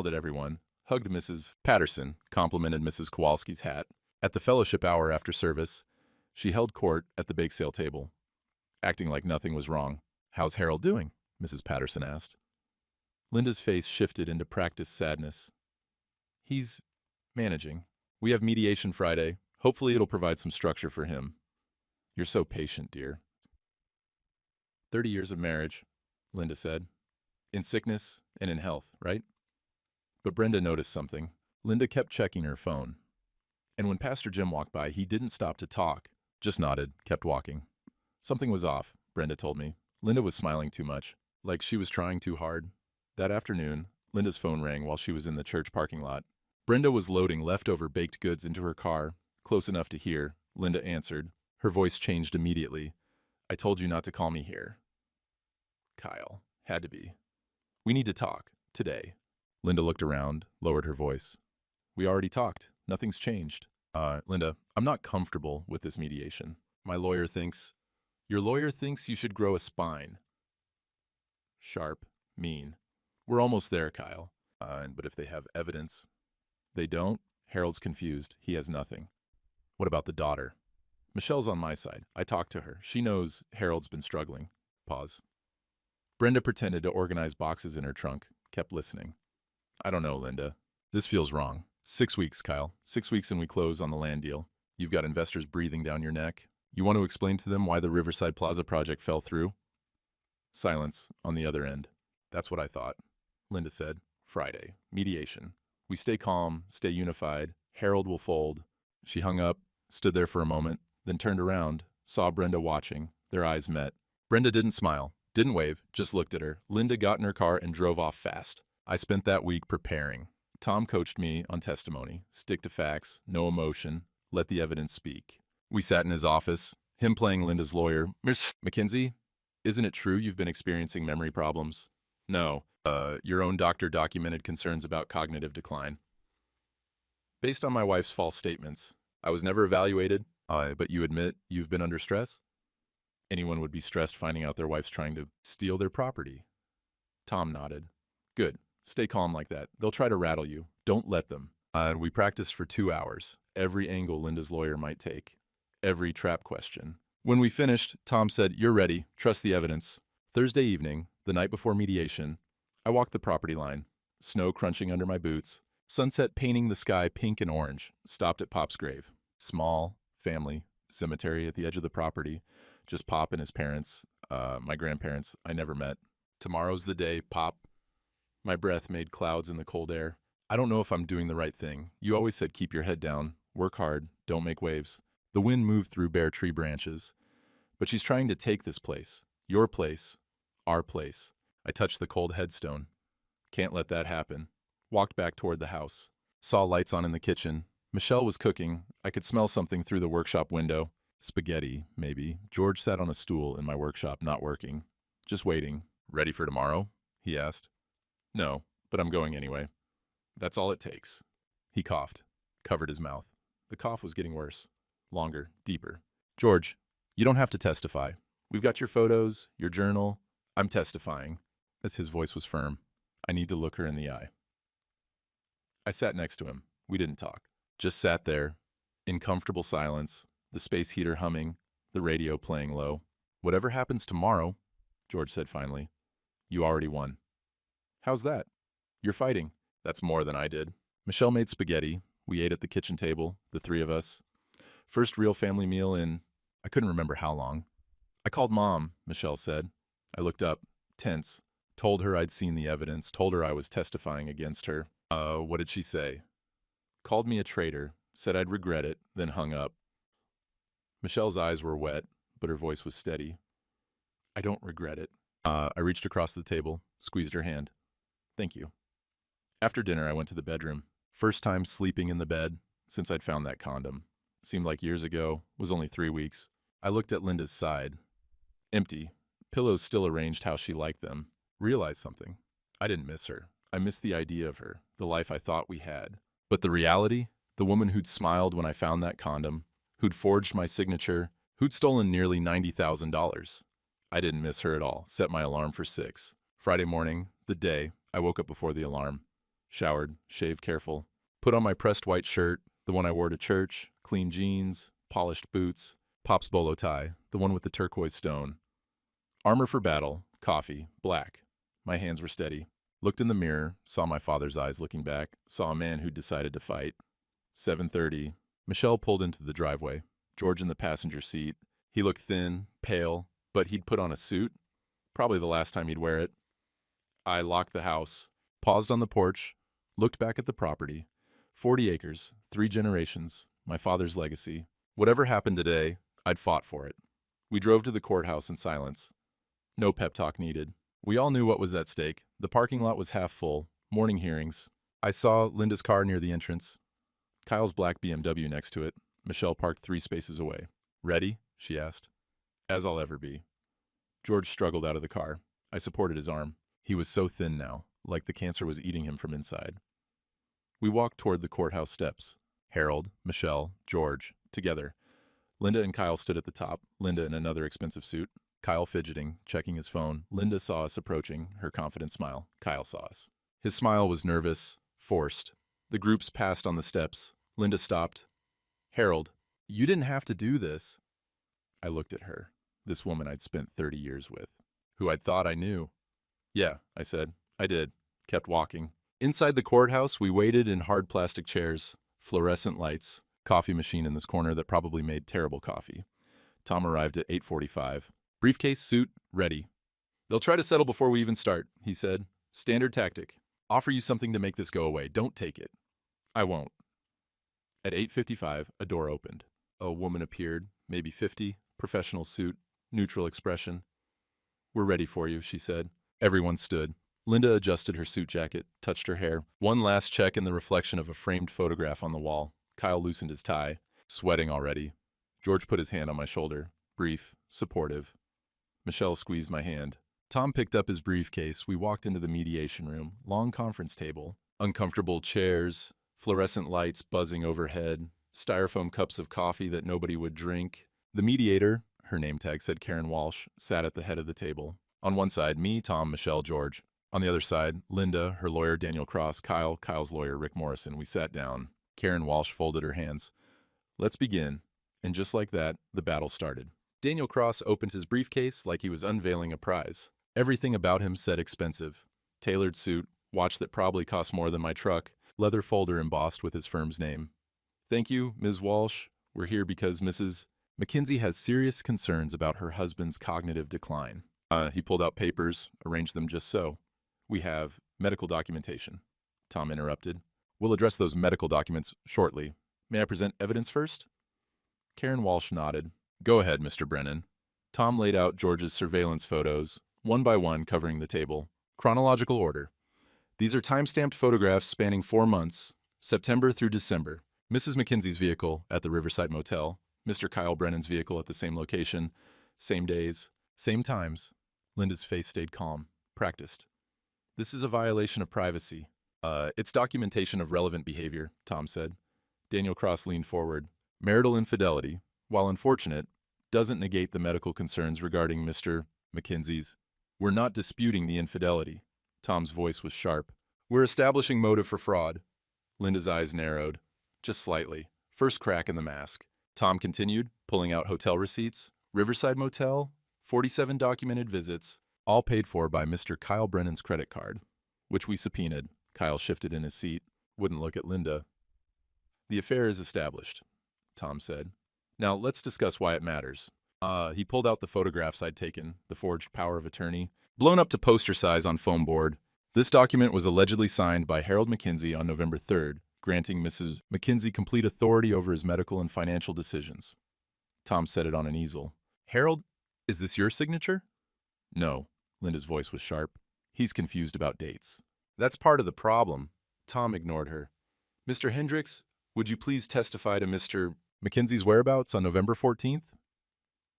at everyone, hugged Mrs. Patterson, complimented Mrs. Kowalski's hat. At the fellowship hour after service, she held court at the bake sale table, acting like nothing was wrong. How's Harold doing? Mrs. Patterson asked. Linda's face shifted into practiced sadness. He's managing. We have mediation Friday. Hopefully it'll provide some structure for him. You're so patient, dear. 30 years of marriage, Linda said. In sickness and in health, right? But Brenda noticed something. Linda kept checking her phone. And when Pastor Jim walked by, he didn't stop to talk, just nodded, kept walking. Something was off, Brenda told me. Linda was smiling too much, like she was trying too hard. That afternoon, Linda's phone rang while she was in the church parking lot. Brenda was loading leftover baked goods into her car, close enough to hear. Linda answered. Her voice changed immediately. I told you not to call me here. Kyle. Had to be. We need to talk. Today. Linda looked around, lowered her voice. We already talked. Nothing's changed. Linda, I'm not comfortable with this mediation. My lawyer thinks... Your lawyer thinks you should grow a spine. Sharp. Mean. We're almost there, Kyle. But if they have evidence... They don't? Harold's confused. He has nothing. What about the daughter? Michelle's on my side. I talked to her. She knows Harold's been struggling. Pause. Brenda pretended to organize boxes in her trunk, kept listening. I don't know, Linda. This feels wrong. 6 weeks, Kyle. 6 weeks and we close on the land deal. You've got investors breathing down your neck. You want to explain to them why the Riverside Plaza project fell through? Silence on the other end. That's what I thought. Linda said. Friday. Mediation. We stay calm, stay unified. Harold will fold. She hung up, stood there for a moment, then turned around, saw Brenda watching. Their eyes met. Brenda didn't smile, didn't wave, just looked at her. Linda got in her car and drove off fast. I spent that week preparing. Tom coached me on testimony. Stick to facts, no emotion, let the evidence speak. We sat in his office, him playing Linda's lawyer. Miss McKenzie, isn't it true you've been experiencing memory problems? No. Your own doctor documented concerns about cognitive decline. Based on my wife's false statements, I was never evaluated, but you admit you've been under stress? Anyone would be stressed finding out their wife's trying to steal their property. Tom nodded. Good. Stay calm like that. They'll try to rattle you. Don't let them. We practiced for 2 hours, every angle Linda's lawyer might take, every trap question. When we finished, Tom said, You're ready. Trust the evidence. Thursday evening, the night before mediation, I walked the property line, snow crunching under my boots, sunset painting the sky pink and orange, stopped at Pop's grave. Small, family, cemetery at the edge of the property, just Pop and his parents, my grandparents I never met. Tomorrow's the day, Pop. My breath made clouds in the cold air. I don't know if I'm doing the right thing. You always said keep your head down, work hard, don't make waves. The wind moved through bare tree branches. But she's trying to take this place, your place, our place. I touched the cold headstone. Can't let that happen. Walked back toward the house. Saw lights on in the kitchen. Michelle was cooking. I could smell something through the workshop window. Spaghetti, maybe. George sat on a stool in my workshop, not working. Just waiting. Ready for tomorrow? He asked. No, but I'm going anyway. That's all it takes. He coughed, covered his mouth. The cough was getting worse. Longer, deeper. George, you don't have to testify. We've got your photos, your journal. I'm testifying. As his voice was firm. I need to look her in the eye. I sat next to him. We didn't talk. Just sat there, in comfortable silence, the space heater humming, the radio playing low. Whatever happens tomorrow, George said finally, you already won. How's that? You're fighting. That's more than I did. Michelle made spaghetti. We ate at the kitchen table, the three of us. First real family meal in, I couldn't remember how long. I called Mom, Michelle said. I looked up, tense. Told her I'd seen the evidence, told her I was testifying against her. What did she say? Called me a traitor, said I'd regret it, then hung up. Michelle's eyes were wet, but her voice was steady. I don't regret it. I reached across the table, squeezed her hand. Thank you. After dinner, I went to the bedroom. First time sleeping in the bed since I'd found that condom. Seemed like years ago, was only 3 weeks. I looked at Linda's side. Empty. Pillows still arranged how she liked them. Realized something. I didn't miss her. I missed the idea of her, the life I thought we had. But the reality, the woman who'd smiled when I found that condom, who'd forged my signature, who'd stolen nearly $90,000. I didn't miss her at all. Set my alarm for 6. Friday morning, the day, I woke up before the alarm. Showered, shaved careful. Put on my pressed white shirt, the one I wore to church, clean jeans, polished boots, Pop's bolo tie, the one with the turquoise stone. Armor for battle, coffee, black. My hands were steady. Looked in the mirror, saw my father's eyes looking back, saw a man who'd decided to fight. 7:30. Michelle pulled into the driveway. George in the passenger seat. He looked thin, pale, but he'd put on a suit. Probably the last time he'd wear it. I locked the house, paused on the porch, looked back at the property. 40 acres, 3 generations. my father's legacy. Whatever happened today, I'd fought for it. We drove to the courthouse in silence. No pep talk needed. We all knew what was at stake. The parking lot was half full. Morning hearings. I saw Linda's car near the entrance. Kyle's black BMW next to it. Michelle parked 3 spaces away. "Ready?" she asked. "As I'll ever be." George struggled out of the car. I supported his arm. He was so thin now, like the cancer was eating him from inside. We walked toward the courthouse steps. Harold, Michelle, George, together. Linda and Kyle stood at the top, Linda in another expensive suit. Kyle fidgeting, checking his phone. Linda saw us approaching, her confident smile. Kyle saw us. His smile was nervous, forced. The groups passed on the steps. Linda stopped. "Harold, you didn't have to do this." I looked at her, this woman I'd spent 30 years with, who I'd thought I knew. "Yeah," I said. "I did." Kept walking. Inside the courthouse, we waited in hard plastic chairs, fluorescent lights, coffee machine in this corner that probably made terrible coffee. Tom arrived at 8:45. "Briefcase, suit, ready." "They'll try to settle before we even start," he said. "Standard tactic. Offer you something to make this go away. Don't take it." "I won't." At 8:55, a door opened. A woman appeared, maybe 50, professional suit, neutral expression. "We're ready for you," she said. Everyone stood. Linda adjusted her suit jacket, touched her hair. One last check in the reflection of a framed photograph on the wall. Kyle loosened his tie, sweating already. George put his hand on my shoulder, brief, supportive. Michelle squeezed my hand. Tom picked up his briefcase. We walked into the mediation room, long conference table, uncomfortable chairs, fluorescent lights buzzing overhead, styrofoam cups of coffee that nobody would drink. The mediator, her name tag said Karen Walsh, sat at the head of the table. On one side, me, Tom, Michelle, George. On the other side, Linda, her lawyer Daniel Cross, Kyle, Kyle's lawyer Rick Morrison. We sat down. Karen Walsh folded her hands. "Let's begin." And just like that, the battle started. Daniel Cross opened his briefcase like he was unveiling a prize. Everything about him said expensive. Tailored suit, watch that probably cost more than my truck, leather folder embossed with his firm's name. "Thank you, Ms. Walsh. We're here because Mrs. Mackenzie has serious concerns about her husband's cognitive decline." He pulled out papers, arranged them just so. "We have medical documentation," Tom interrupted. "We'll address those medical documents shortly. May I present evidence first?" Karen Walsh nodded. "Go ahead, Mr. Brennan." Tom laid out George's surveillance photos, one by one covering the table. Chronological order. "These are time-stamped photographs spanning 4 months, September through December. Mrs. Mackenzie's vehicle at the Riverside Motel, Mr. Kyle Brennan's vehicle at the same location, same days, same times." Linda's face stayed calm, practiced. "This is a violation of privacy." It's documentation of relevant behavior," Tom said. Daniel Cross leaned forward. "Marital infidelity, while unfortunate, doesn't negate the medical concerns regarding Mr. Mackenzie's. We're not disputing the infidelity." Tom's voice was sharp. "We're establishing motive for fraud." Linda's eyes narrowed, just slightly. First crack in the mask. Tom continued, pulling out hotel receipts. Riverside Motel, 47 documented visits, all paid for by Mr. Kyle Brennan's credit card, which we subpoenaed. Kyle shifted in his seat, wouldn't look at Linda. "The affair is established," Tom said. "Now let's discuss why it matters." He pulled out the photographs I'd taken, the forged power of attorney, blown up to poster size on foam board. This document was allegedly signed by Harold Mackenzie on November 3rd, granting Mrs. Mackenzie complete authority over his medical and financial decisions. Tom set it on an easel. "Harold, is this your signature?" "No." Linda's voice was sharp. "He's confused about dates." "That's part of the problem." Tom ignored her. "Mr. Hendricks, would you please testify to Mr. Mackenzie's whereabouts on November 14th?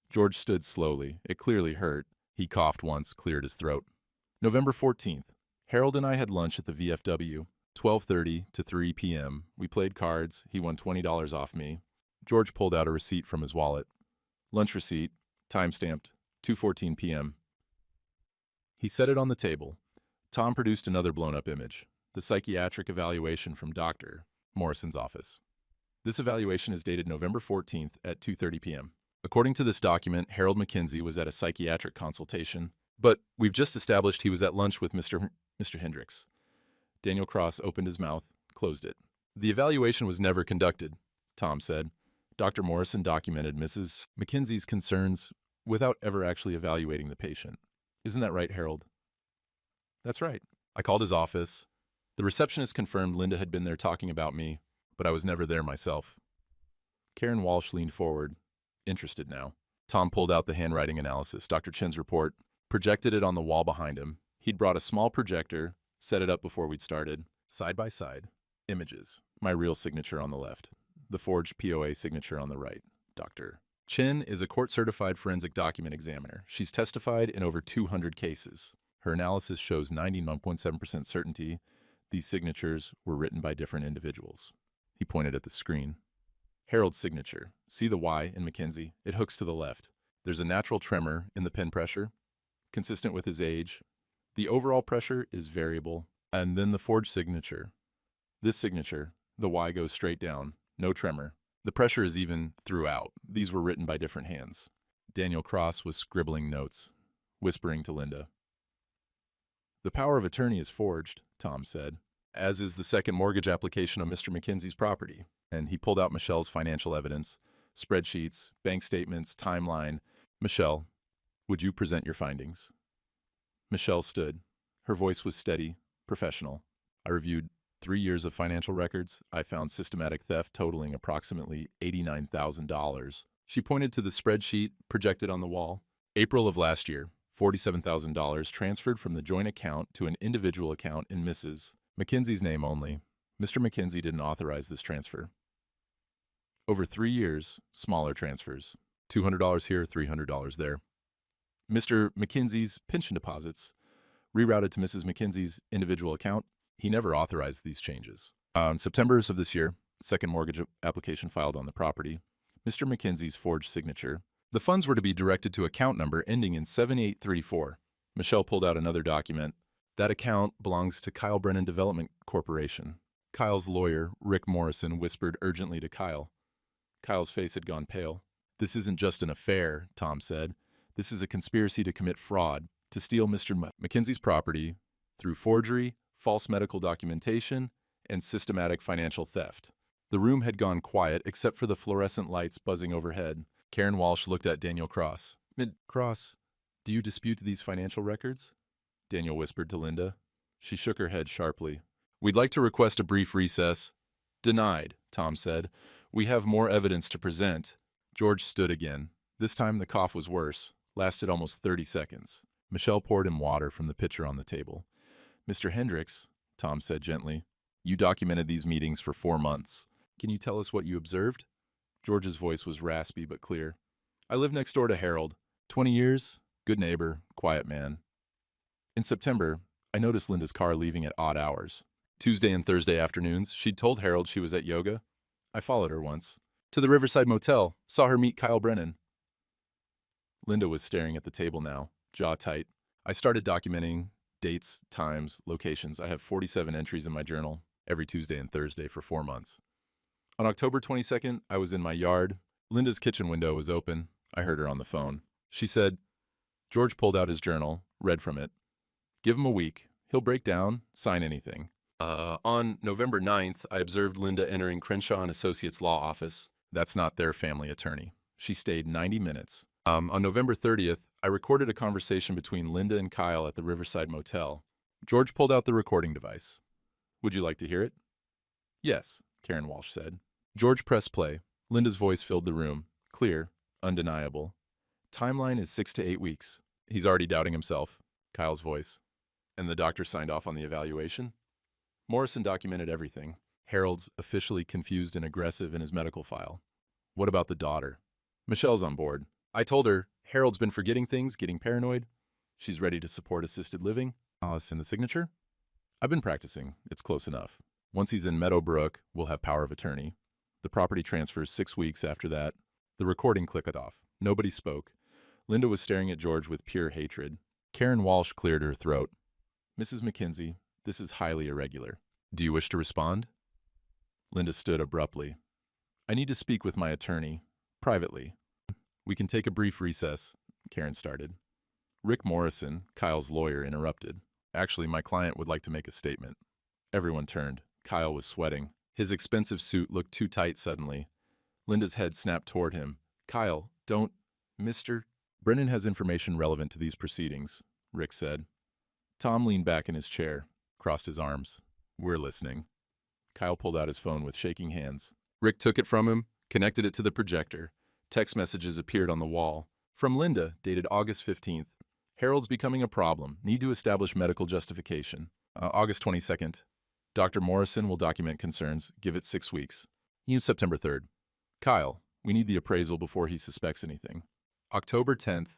George stood slowly. It clearly hurt. He coughed once, cleared his throat. "November 14th. Harold and I had lunch at the VFW, 12:30 to 3 p.m. We played cards. He won $20 off me." George pulled out a receipt from his wallet. Lunch receipt, time-stamped, 2:14 p.m. He set it on the table. Tom produced another blown-up image, the psychiatric evaluation from Dr. Morrison's office. This evaluation is dated November 14th at 2:30 p.m. According to this document, Harold Mackenzie was at a psychiatric consultation, but we've just established he was at lunch with Mr. Hendricks. Daniel Cross opened his mouth, closed it. "The evaluation was never conducted," Tom said. "Dr. Morrison documented Mrs. Mackenzie's concerns without ever actually evaluating the patient. Isn't that right, Harold?" "That's right." I called his office. The receptionist confirmed Linda had been there talking about me, but I was never there myself. Karen Walsh leaned forward, interested now. Tom pulled out the handwriting analysis, Dr. Chin's report, projected it on the wall behind him. He'd brought a small projector, set it up before we'd started. Side by side, images. My real signature on the left, the forged POA signature on the right. Dr. Chin is a court-certified forensic document examiner. She's testified in over 200 cases. Her analysis shows 99.7% certainty these signatures were written by different individuals. He pointed at the screen. Harold's signature. See the Y in McKenzie? It hooks to the left. There's a natural tremor in the pen pressure, consistent with his age. The overall pressure is variable. And then the forged signature. This signature, the Y goes straight down, no tremor. The pressure is even throughout. These were written by different hands. Daniel Cross was scribbling notes, whispering to Linda. The power of attorney is forged, Tom said, as is the second mortgage application on Mr. McKenzie's property. And he pulled out Michelle's financial evidence, spreadsheets, bank statements, timeline. Michelle, would you present your findings? Michelle stood. Her voice was steady, professional. I reviewed 3 years of financial records. I found systematic theft totaling approximately $89,000. She pointed to the spreadsheet projected on the wall. April of last year, $47,000 transferred from the joint account to an individual account in Mrs. McKenzie's name only. Mr. McKenzie didn't authorize this transfer. Over 3 years, smaller transfers. $200 here, $300 there. Mr. McKenzie's pension deposits, rerouted to Mrs. McKenzie's individual account. He never authorized these changes. On September of this year, second mortgage application filed on the property. Mr. McKenzie's forged signature. The funds were to be directed to account number ending in 7834. Michelle pulled out another document. That account belongs to Kyle Brennan Development Corporation. Kyle's lawyer, Rick Morrison, whispered urgently to Kyle. Kyle's face had gone pale. This isn't just an affair, Tom said. This is a conspiracy to commit fraud, to steal Mr. McKenzie's property through forgery, false medical documentation, and systematic financial theft. The room had gone quiet except for the fluorescent lights buzzing overhead. Karen Walsh looked at Daniel Cross. Cross, do you dispute these financial records? Daniel whispered to Linda. She shook her head sharply. We'd like to request a brief recess. Denied, Tom said. We have more evidence to present. George stood again. This time the cough was worse, lasted almost 30 seconds. Michelle poured him water from the pitcher on the table. Mr. Hendricks, Tom said gently, you documented these meetings for 4 months. Can you tell us what you observed? George's voice was raspy but clear. I live next door to Harold. 20 years, good neighbor, quiet man. In September, I noticed Linda's car leaving at odd hours. Tuesday and Thursday afternoons, she'd told Harold she was at yoga. I followed her once. To the Riverside Motel, saw her meet Kyle Brennan. Linda was staring at the table now, jaw tight. I started documenting dates, times, locations. I have 47 entries in my journal, every Tuesday and Thursday for 4 months. On October 22nd, I was in my yard. Linda's kitchen window was open. I heard her on the phone. She said, George pulled out his journal, read from it. Give him a week. He'll break down, sign anything. On November 9th, I observed Linda entering Crenshaw & Associates law office. That's not their family attorney. She stayed 90 minutes. On November 30th, I recorded a conversation between Linda and Kyle at the Riverside Motel. George pulled out the recording device. Would you like to hear it? Yes, Karen Walsh said. George pressed play. Linda's voice filled the room. Clear, undeniable. Timeline is 6 to 8 weeks. He's already doubting himself. Kyle's voice. And the doctor signed off on the evaluation? Morrison documented everything. Harold's officially confused and aggressive in his medical file. What about the daughter? Michelle's on board. I told her, Harold's been forgetting things, getting paranoid. She's ready to support assisted living. Alice in the signature? I've been practicing. It's close enough. Once he's in Meadowbrook, we'll have power of attorney. The property transfers 6 weeks after that. The recording clicked off. Nobody spoke. Linda was staring at George with pure hatred. Karen Walsh cleared her throat. Mrs. McKenzie, this is highly irregular. Do you wish to respond? Linda stood abruptly. I need to speak with my attorney, privately. We can take a brief recess, Karen started. Rick Morrison, Kyle's lawyer, interrupted. Actually, my client would like to make a statement. Everyone turned. Kyle was sweating. His expensive suit looked too tight suddenly. Linda's head snapped toward him. Kyle, don't... Mr. Brennan has information relevant to these proceedings, Rick said. Tom leaned back in his chair, crossed his arms. We're listening. Kyle pulled out his phone with shaking hands. Rick took it from him, Connected it to the projector. Text messages appeared on the wall. From Linda, dated August 15th. Harold's becoming a problem. Need to establish medical justification. August 22nd. Dr. Morrison will document concerns. Give it 6 weeks. September 3rd. Kyle, we need the appraisal before he suspects anything. October 10th.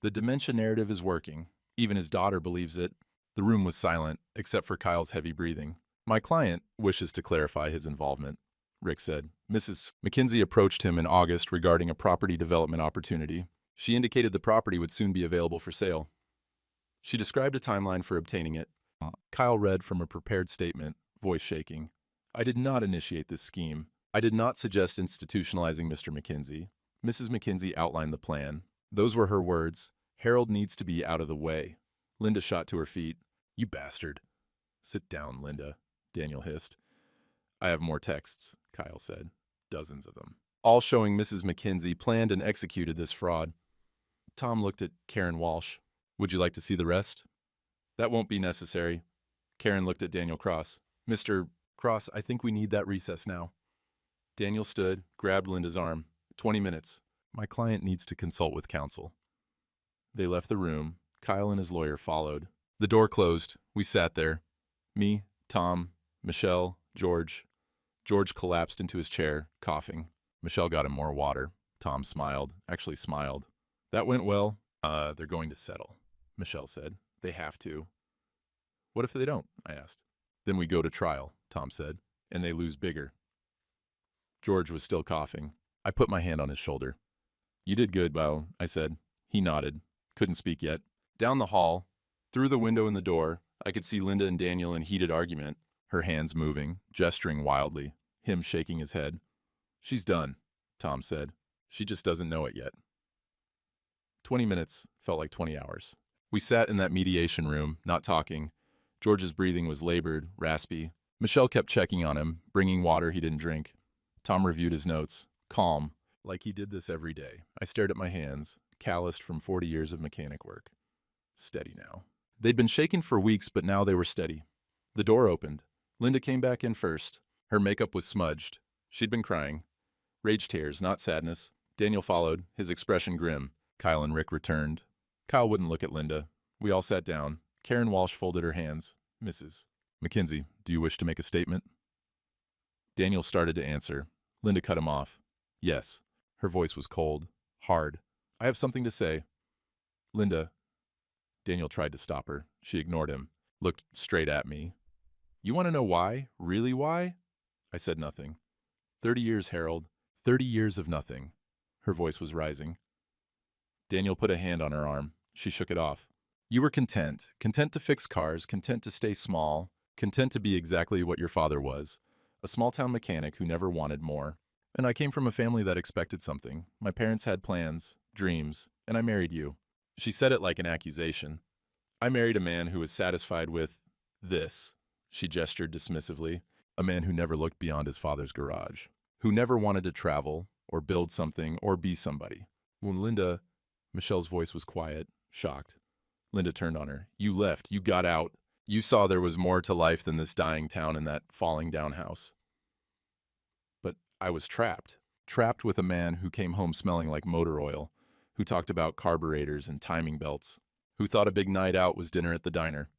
The dementia narrative is working. Even his daughter believes it. The room was silent, except for Kyle's heavy breathing. My client wishes to clarify his involvement, Rick said. Mrs. McKenzie approached him in August regarding a property development opportunity. She indicated the property would soon be available for sale. She described a timeline for obtaining it. Kyle read from a prepared statement, voice shaking. I did not initiate this scheme. I did not suggest institutionalizing Mr. McKenzie. Mrs. McKenzie outlined the plan. Those were her words. Harold needs to be out of the way. Linda shot to her feet. You bastard. Sit down, Linda, Daniel hissed. I have more texts, Kyle said. Dozens of them. All showing Mrs. McKenzie planned and executed this fraud. Tom looked at Karen Walsh. Would you like to see the rest? That won't be necessary. Karen looked at Daniel Cross. Mr. Cross, I think we need that recess now. Daniel stood, grabbed Linda's arm. 20 minutes. My client needs to consult with counsel. They left the room. Kyle and his lawyer followed. The door closed. We sat there. Me, Tom, Michelle, George. George collapsed into his chair, coughing. Michelle got him more water. Tom smiled. Actually smiled. That went well. They're going to settle, Michelle said. They have to. What if they don't? I asked. Then we go to trial, Tom said, and they lose bigger. George was still coughing. I put my hand on his shoulder. You did good, Bo, I said. He nodded. Couldn't speak yet. Down the hall, through the window in the door, I could see Linda and Daniel in heated argument, her hands moving, gesturing wildly, him shaking his head. She's done, Tom said. She just doesn't know it yet. 20 minutes felt like 20 hours. We sat in that mediation room, not talking. George's breathing was labored, raspy. Michelle kept checking on him, bringing water he didn't drink. Tom reviewed his notes, calm, like he did this every day. I stared at my hands, calloused from 40 years of mechanic work. Steady now. They'd been shaken for weeks, but now they were steady. The door opened. Linda came back in first. Her makeup was smudged. She'd been crying. Rage tears, not sadness. Daniel followed, his expression grim. Kyle and Rick returned. Kyle wouldn't look at Linda. We all sat down. Karen Walsh folded her hands. Mrs. McKenzie, do you wish to make a statement? Daniel started to answer. Linda cut him off. Yes. Her voice was cold, hard. I have something to say. Linda. Daniel tried to stop her. She ignored him, looked straight at me. You want to know why? Really why? I said nothing. 30 years, Harold. 30 years of nothing. Her voice was rising. Daniel put a hand on her arm. She shook it off. You were content. Content to fix cars, content to stay small, content to be exactly what your father was. A small-town mechanic who never wanted more. And I came from a family that expected something. My parents had plans, dreams, and I married you. She said it like an accusation. I married a man who was satisfied with this. She gestured dismissively. A man who never looked beyond his father's garage. Who never wanted to travel, or build something, or be somebody. When Linda... Michelle's voice was quiet, shocked. Linda turned on her. You left. You got out. You saw there was more to life than this dying town and that falling down house. But I was trapped. Trapped with a man who came home smelling like motor oil, who talked about carburetors and timing belts, who thought a big night out was dinner at the diner.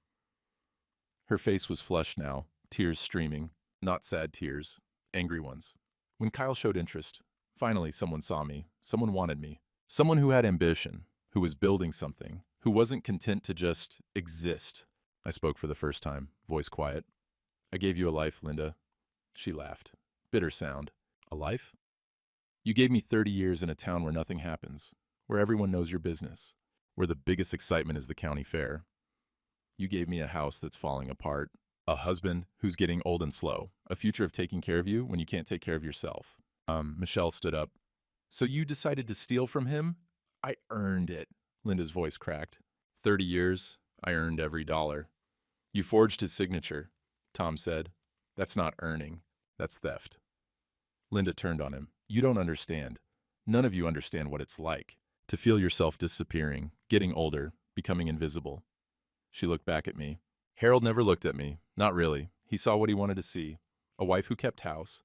Her face was flushed now, tears streaming, not sad tears, angry ones. When Kyle showed interest, finally someone saw me, someone wanted me, someone who had ambition, who was building something, who wasn't content to just exist. I spoke for the first time, voice quiet. I gave you a life, Linda. She laughed. Bitter sound. A life? You gave me 30 years in a town where nothing happens, where everyone knows your business, where the biggest excitement is the county fair. You gave me a house that's falling apart, a husband who's getting old and slow, a future of taking care of you when you can't take care of yourself. Michelle stood up. So you decided to steal from him? I earned it. Linda's voice cracked. 30 years, I earned every dollar. You forged his signature, Tom said. That's not earning. That's theft. Linda turned on him. You don't understand. None of you understand what it's like to feel yourself disappearing, getting older, becoming invisible. She looked back at me. Harold never looked at me. Not really. He saw what he wanted to see. A wife who kept house,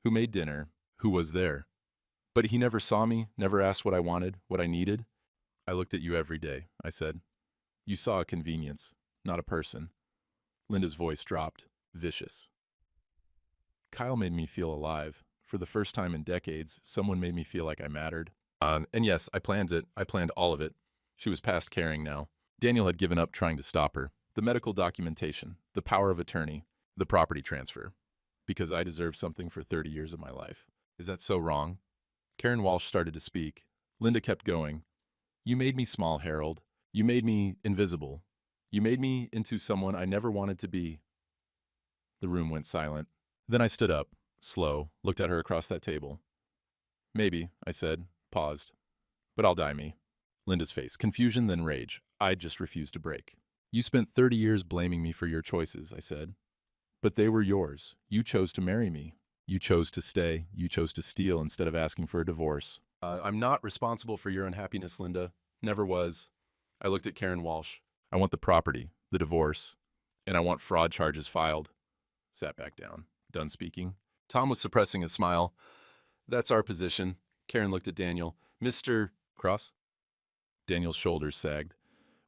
who made dinner, Who was there? But he never saw me, never asked what I wanted, what I needed. I looked at you every day, I said. You saw a convenience, not a person. Linda's voice dropped, vicious. Kyle made me feel alive. For the first time in decades, someone made me feel like I mattered. And yes, I planned it. I planned all of it. She was past caring now. Daniel had given up trying to stop her. The medical documentation, the power of attorney, the property transfer. Because I deserved something for 30 years of my life. Is that so wrong? Karen Walsh started to speak. Linda kept going. You made me small, Harold. You made me invisible. You made me into someone I never wanted to be. The room went silent. Then I stood up, slow, looked at her across that table. Maybe, I said, paused. But I'll die me. Linda's face, confusion then rage. I just refused to break. You spent 30 years blaming me for your choices, I said. But they were yours. You chose to marry me. You chose to stay. You chose to steal instead of asking for a divorce. I'm not responsible for your unhappiness, Linda. Never was. I looked at Karen Walsh. I want the property, the divorce, and I want fraud charges filed. Sat back down. Done speaking. Tom was suppressing a smile. That's our position. Karen looked at Daniel. Mr. Cross? Daniel's shoulders sagged.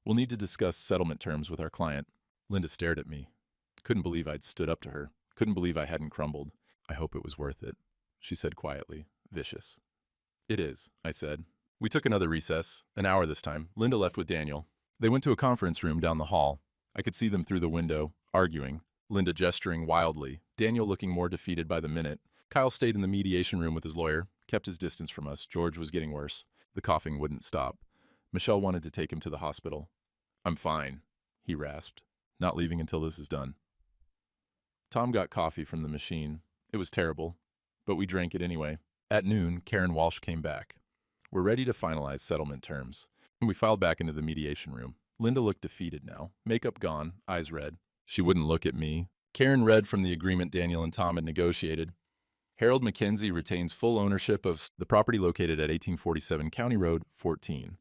We'll need to discuss settlement terms with our client. Linda stared at me. Couldn't believe I'd stood up to her. Couldn't believe I hadn't crumbled. I hope it was worth it, she said quietly, vicious. It is, I said. We took another recess, an hour this time. Linda left with Daniel. They went to a conference room down the hall. I could see them through the window, arguing. Linda gesturing wildly, Daniel looking more defeated by the minute. Kyle stayed in the mediation room with his lawyer, kept his distance from us. George was getting worse. The coughing wouldn't stop. Michelle wanted to take him to the hospital. I'm fine, he rasped, not leaving until this is done. Tom got coffee from the machine. It was terrible, but we drank it anyway. At noon, Karen Walsh came back. We're ready to finalize settlement terms. We filed back into the mediation room. Linda looked defeated now, makeup gone, eyes red. She wouldn't look at me. Karen read from the agreement Daniel and Tom had negotiated. Harold McKenzie retains full ownership of the property located at 1847 County Road 14.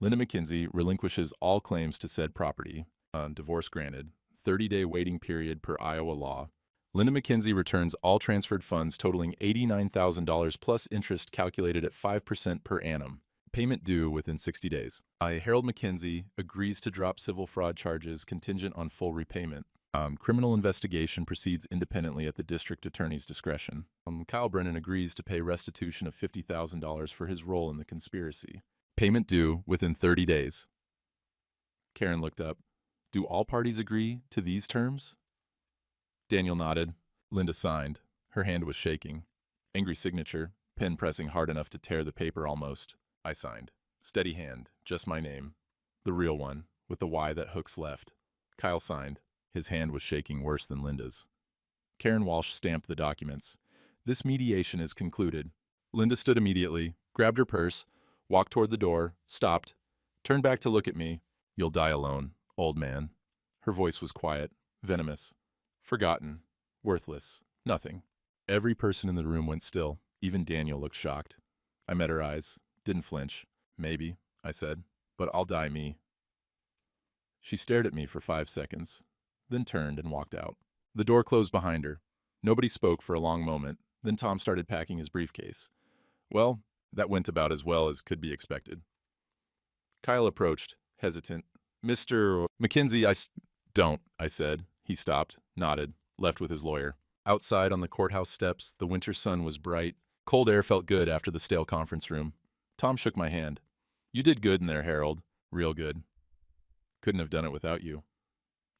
Linda McKenzie relinquishes all claims to said property. Divorce granted. 30-day waiting period per Iowa law. Linda McKenzie returns all transferred funds totaling $89,000 plus interest calculated at 5% per annum. Payment due within 60 days. Harold McKenzie agrees to drop civil fraud charges contingent on full repayment. Criminal investigation proceeds independently at the district attorney's discretion. Kyle Brennan agrees to pay restitution of $50,000 for his role in the conspiracy. Payment due within 30 days. Karen looked up. Do all parties agree to these terms? Daniel nodded. Linda signed. Her hand was shaking. Angry signature, pen pressing hard enough to tear the paper almost. I signed. Steady hand, just my name. The real one, with the Y that hooks left. Kyle signed. His hand was shaking worse than Linda's. Karen Walsh stamped the documents. This mediation is concluded. Linda stood immediately, grabbed her purse, walked toward the door, stopped, turned back to look at me. You'll die alone, old man. Her voice was quiet, venomous. Forgotten. Worthless. Nothing. Every person in the room went still. Even Daniel looked shocked. I met her eyes. Didn't flinch. Maybe, I said, but I'll die me. She stared at me for 5 seconds, then turned and walked out. The door closed behind her. Nobody spoke for a long moment. Then Tom started packing his briefcase. Well, that went about as well as could be expected. Kyle approached, hesitant. Mr. McKenzie, Don't, I said. He stopped, nodded, left with his lawyer. Outside on the courthouse steps, the winter sun was bright. Cold air felt good after the stale conference room. Tom shook my hand. You did good in there, Harold. Real good. Couldn't have done it without you.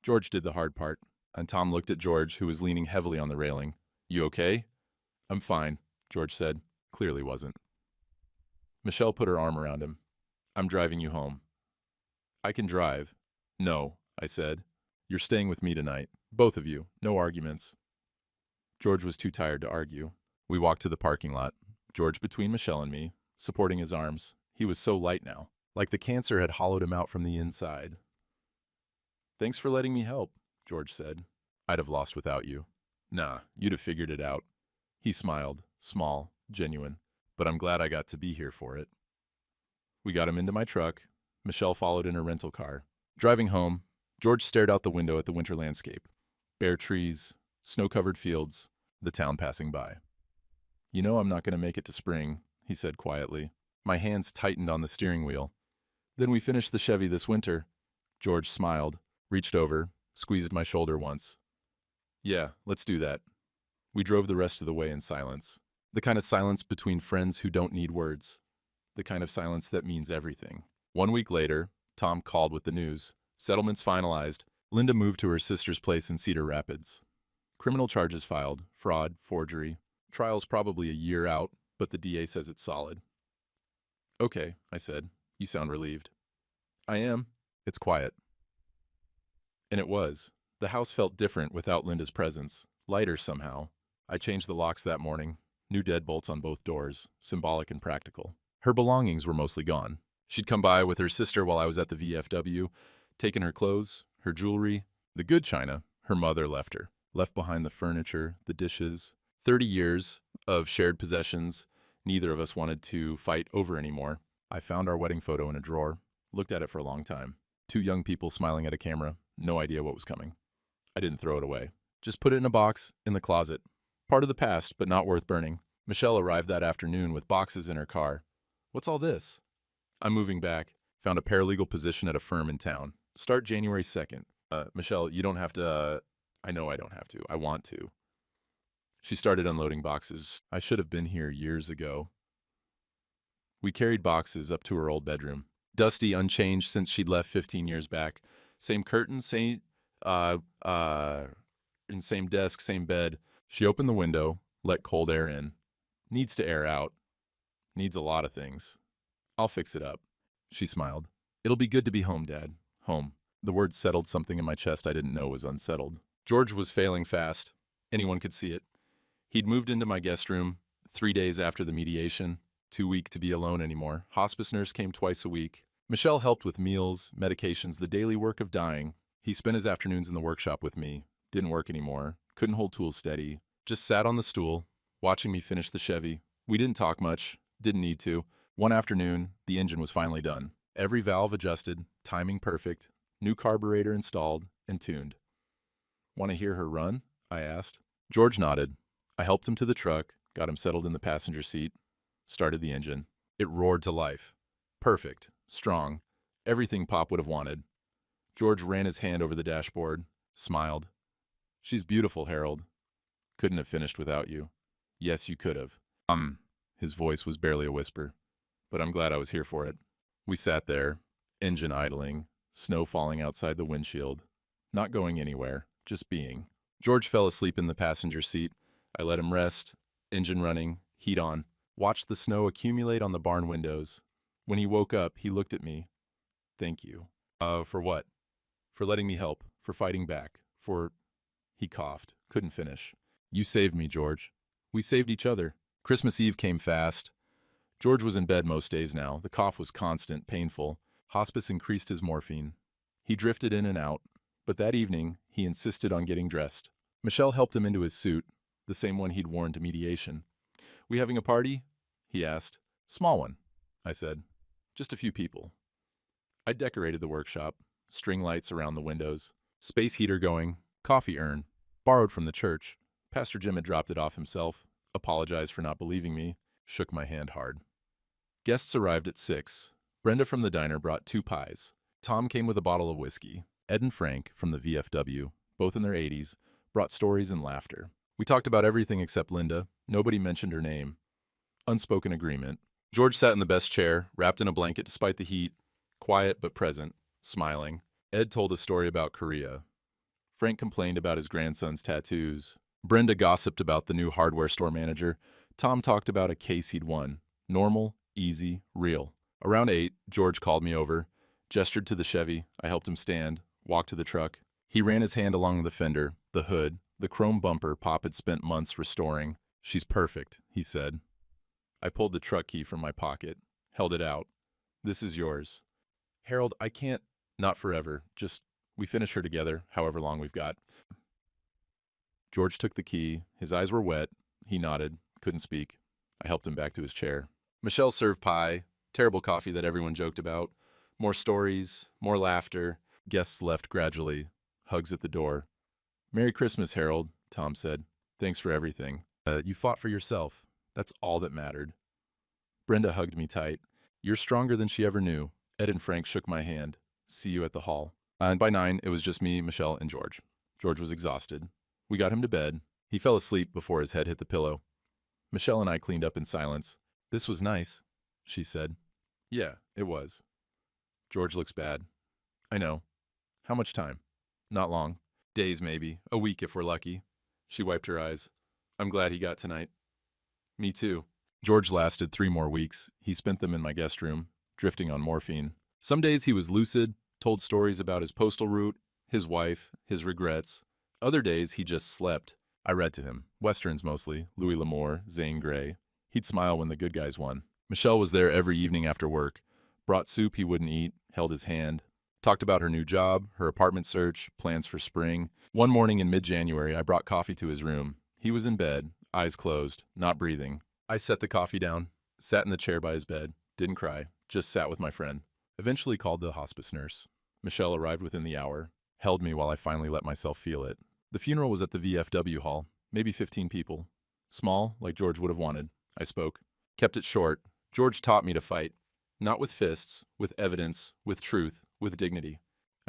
George did the hard part, and Tom looked at George, who was leaning heavily on the railing. You okay? I'm fine, George said. Clearly wasn't. Michelle put her arm around him. I'm driving you home. I can drive. No, I said. You're staying with me tonight. Both of you. No arguments. George was too tired to argue. We walked to the parking lot, George between Michelle and me, supporting his arms. He was so light now, like the cancer had hollowed him out from the inside. Thanks for letting me help, George said. I'd have lost without you. Nah, you'd have figured it out. He smiled, small, genuine, but I'm glad I got to be here for it. We got him into my truck. Michelle followed in her rental car. Driving home, George stared out the window at the winter landscape. Bare trees, snow-covered fields, the town passing by. You know I'm not going to make it to spring, he said quietly. My hands tightened on the steering wheel. Then we finished the Chevy this winter. George smiled, reached over, squeezed my shoulder once. Yeah, let's do that. We drove the rest of the way in silence. The kind of silence between friends who don't need words. The kind of silence that means everything. 1 week later, Tom called with the news. Settlements finalized. Linda moved to her sister's place in Cedar Rapids. Criminal charges filed, fraud, forgery. Trial's probably a year out, but the DA says it's solid. Okay, I said. You sound relieved. I am. It's quiet. And it was. The house felt different without Linda's presence, lighter somehow. I changed the locks that morning, new deadbolts on both doors, symbolic and practical. Her belongings were mostly gone. She'd come by with her sister while I was at the VFW, taken her clothes, her jewelry, the good china her mother left her. Left behind the furniture, the dishes. 30 years of shared possessions neither of us wanted to fight over anymore. I found our wedding photo in a drawer, looked at it for a long time. 2 young people smiling at a camera, no idea what was coming. I didn't throw it away. Just put it in a box in the closet. Part of the past, but not worth burning. Michelle arrived that afternoon with boxes in her car. What's all this? I'm moving back. Found a paralegal position at a firm in town. Start January 2nd. Michelle, you don't have to, I know I don't have to. I want to. She started unloading boxes. I should have been here years ago. We carried boxes up to her old bedroom. Dusty, unchanged since she'd left 15 years back. Same curtains, same desk, same bed. She opened the window, let cold air in. Needs to air out. Needs a lot of things. I'll fix it up. She smiled. It'll be good to be home, Dad. Home. The word settled something in my chest I didn't know was unsettled. George was failing fast. Anyone could see it. He'd moved into my guest room 3 days after the mediation. Too weak to be alone anymore. Hospice nurse came twice a week. Michelle helped with meals, medications, the daily work of dying. He spent his afternoons in the workshop with me. Didn't work anymore. Couldn't hold tools steady. Just sat on the stool, watching me finish the Chevy. We didn't talk much. Didn't need to. One afternoon, the engine was finally done. Every valve adjusted, timing perfect, new carburetor installed and tuned. Want to hear her run? I asked. George nodded. I helped him to the truck, got him settled in the passenger seat, started the engine. It roared to life. Perfect, strong, everything Pop would have wanted. George ran his hand over the dashboard, smiled. She's beautiful, Harold. Couldn't have finished without you. Yes, you could have. His voice was barely a whisper, but I'm glad I was here for it. We sat there, engine idling, snow falling outside the windshield, not going anywhere, just being. George fell asleep in the passenger seat. I let him rest, engine running, heat on, watched the snow accumulate on the barn windows. When he woke up, he looked at me. Thank you. For what? For letting me help, for fighting back, for... He coughed, couldn't finish. You saved me, George. We saved each other. Christmas Eve came fast. George was in bed most days now. The cough was constant, painful. Hospice increased his morphine. He drifted in and out, but that evening, he insisted on getting dressed. Michelle helped him into his suit, the same one he'd worn to mediation. We having a party? He asked. Small one, I said. Just a few people. I decorated the workshop, string lights around the windows, space heater going, coffee urn, borrowed from the church. Pastor Jim had dropped it off himself, apologized for not believing me, shook my hand hard. Guests arrived at 6. Brenda from the diner brought 2 pies. Tom came with a bottle of whiskey. Ed and Frank from the VFW, both in their 80s, brought stories and laughter. We talked about everything except Linda. Nobody mentioned her name. Unspoken agreement. George sat in the best chair, wrapped in a blanket despite the heat, quiet but present, smiling. Ed told a story about Korea. Frank complained about his grandson's tattoos. Brenda gossiped about the new hardware store manager. Tom talked about a case he'd won. Normal, easy, real. Around 8, George called me over, gestured to the Chevy. I helped him stand, walked to the truck. He ran his hand along the fender, the hood, the chrome bumper Pop had spent months restoring. She's perfect, he said. I pulled the truck key from my pocket, held it out. This is yours. Harold, I can't, not forever, just, we finish her together, however long we've got. George took the key. His eyes were wet. He nodded, couldn't speak. I helped him back to his chair. Michelle served pie, terrible coffee that everyone joked about. More stories, more laughter. Guests left gradually. Hugs at the door. Merry Christmas, Harold, Tom said. Thanks for everything. You fought for yourself. That's all that mattered. Brenda hugged me tight. You're stronger than she ever knew. Ed and Frank shook my hand. See you at the hall. And by 9, it was just me, Michelle, and George. George was exhausted. We got him to bed. He fell asleep before his head hit the pillow. Michelle and I cleaned up in silence. This was nice, she said. Yeah, it was. George looks bad. I know. How much time? Not long. Days, maybe. A week if we're lucky. She wiped her eyes. I'm glad he got tonight. Me too. George lasted 3 more weeks. He spent them in my guest room, drifting on morphine. Some days he was lucid, told stories about his postal route, his wife, his regrets. Other days he just slept. I read to him. Westerns mostly. Louis L'Amour, Zane Grey. He'd smile when the good guys won. Michelle was there every evening after work. Brought soup he wouldn't eat, held his hand. Talked about her new job, her apartment search, plans for spring. One morning in mid-January, I brought coffee to his room. He was in bed, eyes closed, not breathing. I set the coffee down, sat in the chair by his bed, didn't cry, just sat with my friend. Eventually called the hospice nurse. Michelle arrived within the hour, held me while I finally let myself feel it. The funeral was at the VFW hall, maybe 15 people. Small, like George would have wanted. I spoke. Kept it short. George taught me to fight. Not with fists, with evidence, with truth, with dignity.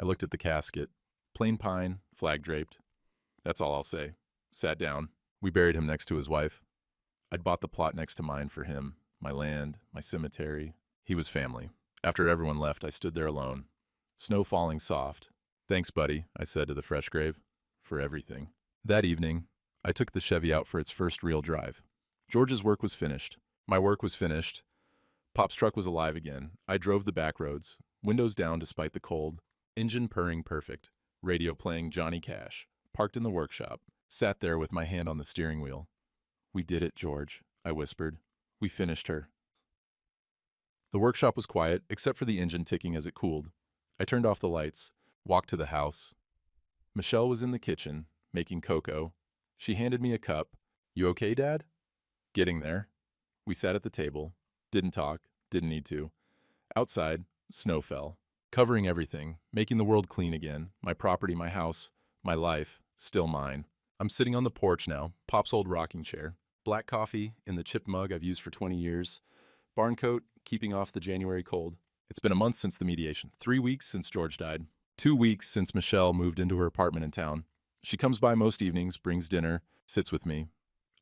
I looked at the casket. Plain pine, flag draped. That's all I'll say. Sat down. We buried him next to his wife. I'd bought the plot next to mine for him. My land, my cemetery. He was family. After everyone left, I stood there alone. Snow falling soft. Thanks, buddy, I said to the fresh grave, for everything. That evening, I took the Chevy out for its first real drive. George's work was finished. My work was finished. Pop's truck was alive again. I drove the back roads, windows down despite the cold, engine purring perfect, radio playing Johnny Cash, parked in the workshop, sat there with my hand on the steering wheel. We did it, George, I whispered. We finished her. The workshop was quiet, except for the engine ticking as it cooled. I turned off the lights, walked to the house. Michelle was in the kitchen, making cocoa. She handed me a cup. You okay, Dad? Getting there. We sat at the table. Didn't talk. Didn't need to. Outside, snow fell, covering everything, making the world clean again. My property, my house, my life, still mine. I'm sitting on the porch now, Pop's old rocking chair. Black coffee in the chipped mug I've used for 20 years. Barn coat, keeping off the January cold. It's been a month since the mediation, 3 weeks since George died, 2 weeks since Michelle moved into her apartment in town. She comes by most evenings, brings dinner, sits with me.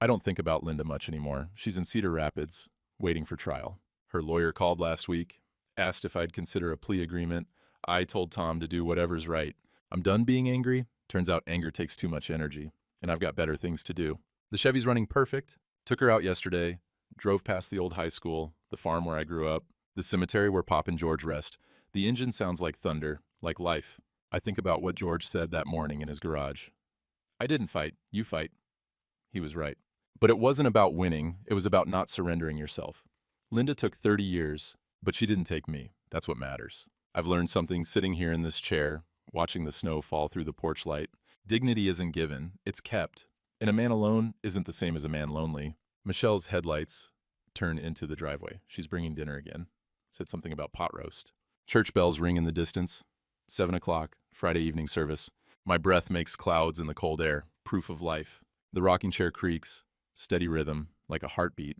I don't think about Linda much anymore. She's in Cedar Rapids, waiting for trial. Her lawyer called last week, asked if I'd consider a plea agreement. I told Tom to do whatever's right. I'm done being angry. Turns out anger takes too much energy, and I've got better things to do. The Chevy's running perfect. Took her out yesterday, drove past the old high school, the farm where I grew up, the cemetery where Pop and George rest. The engine sounds like thunder, like life. I think about what George said that morning in his garage. I didn't fight, you fight. He was right. But it wasn't about winning, it was about not surrendering yourself. Linda took 30 years, but she didn't take me. That's what matters. I've learned something sitting here in this chair, watching the snow fall through the porch light. Dignity isn't given, it's kept. And a man alone isn't the same as a man lonely. Michelle's headlights turn into the driveway. She's bringing dinner again. Said something about pot roast. Church bells ring in the distance. 7 o'clock, Friday evening service. My breath makes clouds in the cold air, proof of life. The rocking chair creaks, steady rhythm, like a heartbeat.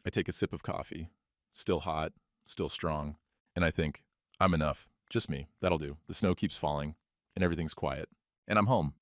I take a sip of coffee. Still hot, still strong. And I think, I'm enough. Just me. That'll do. The snow keeps falling, and everything's quiet. And I'm home.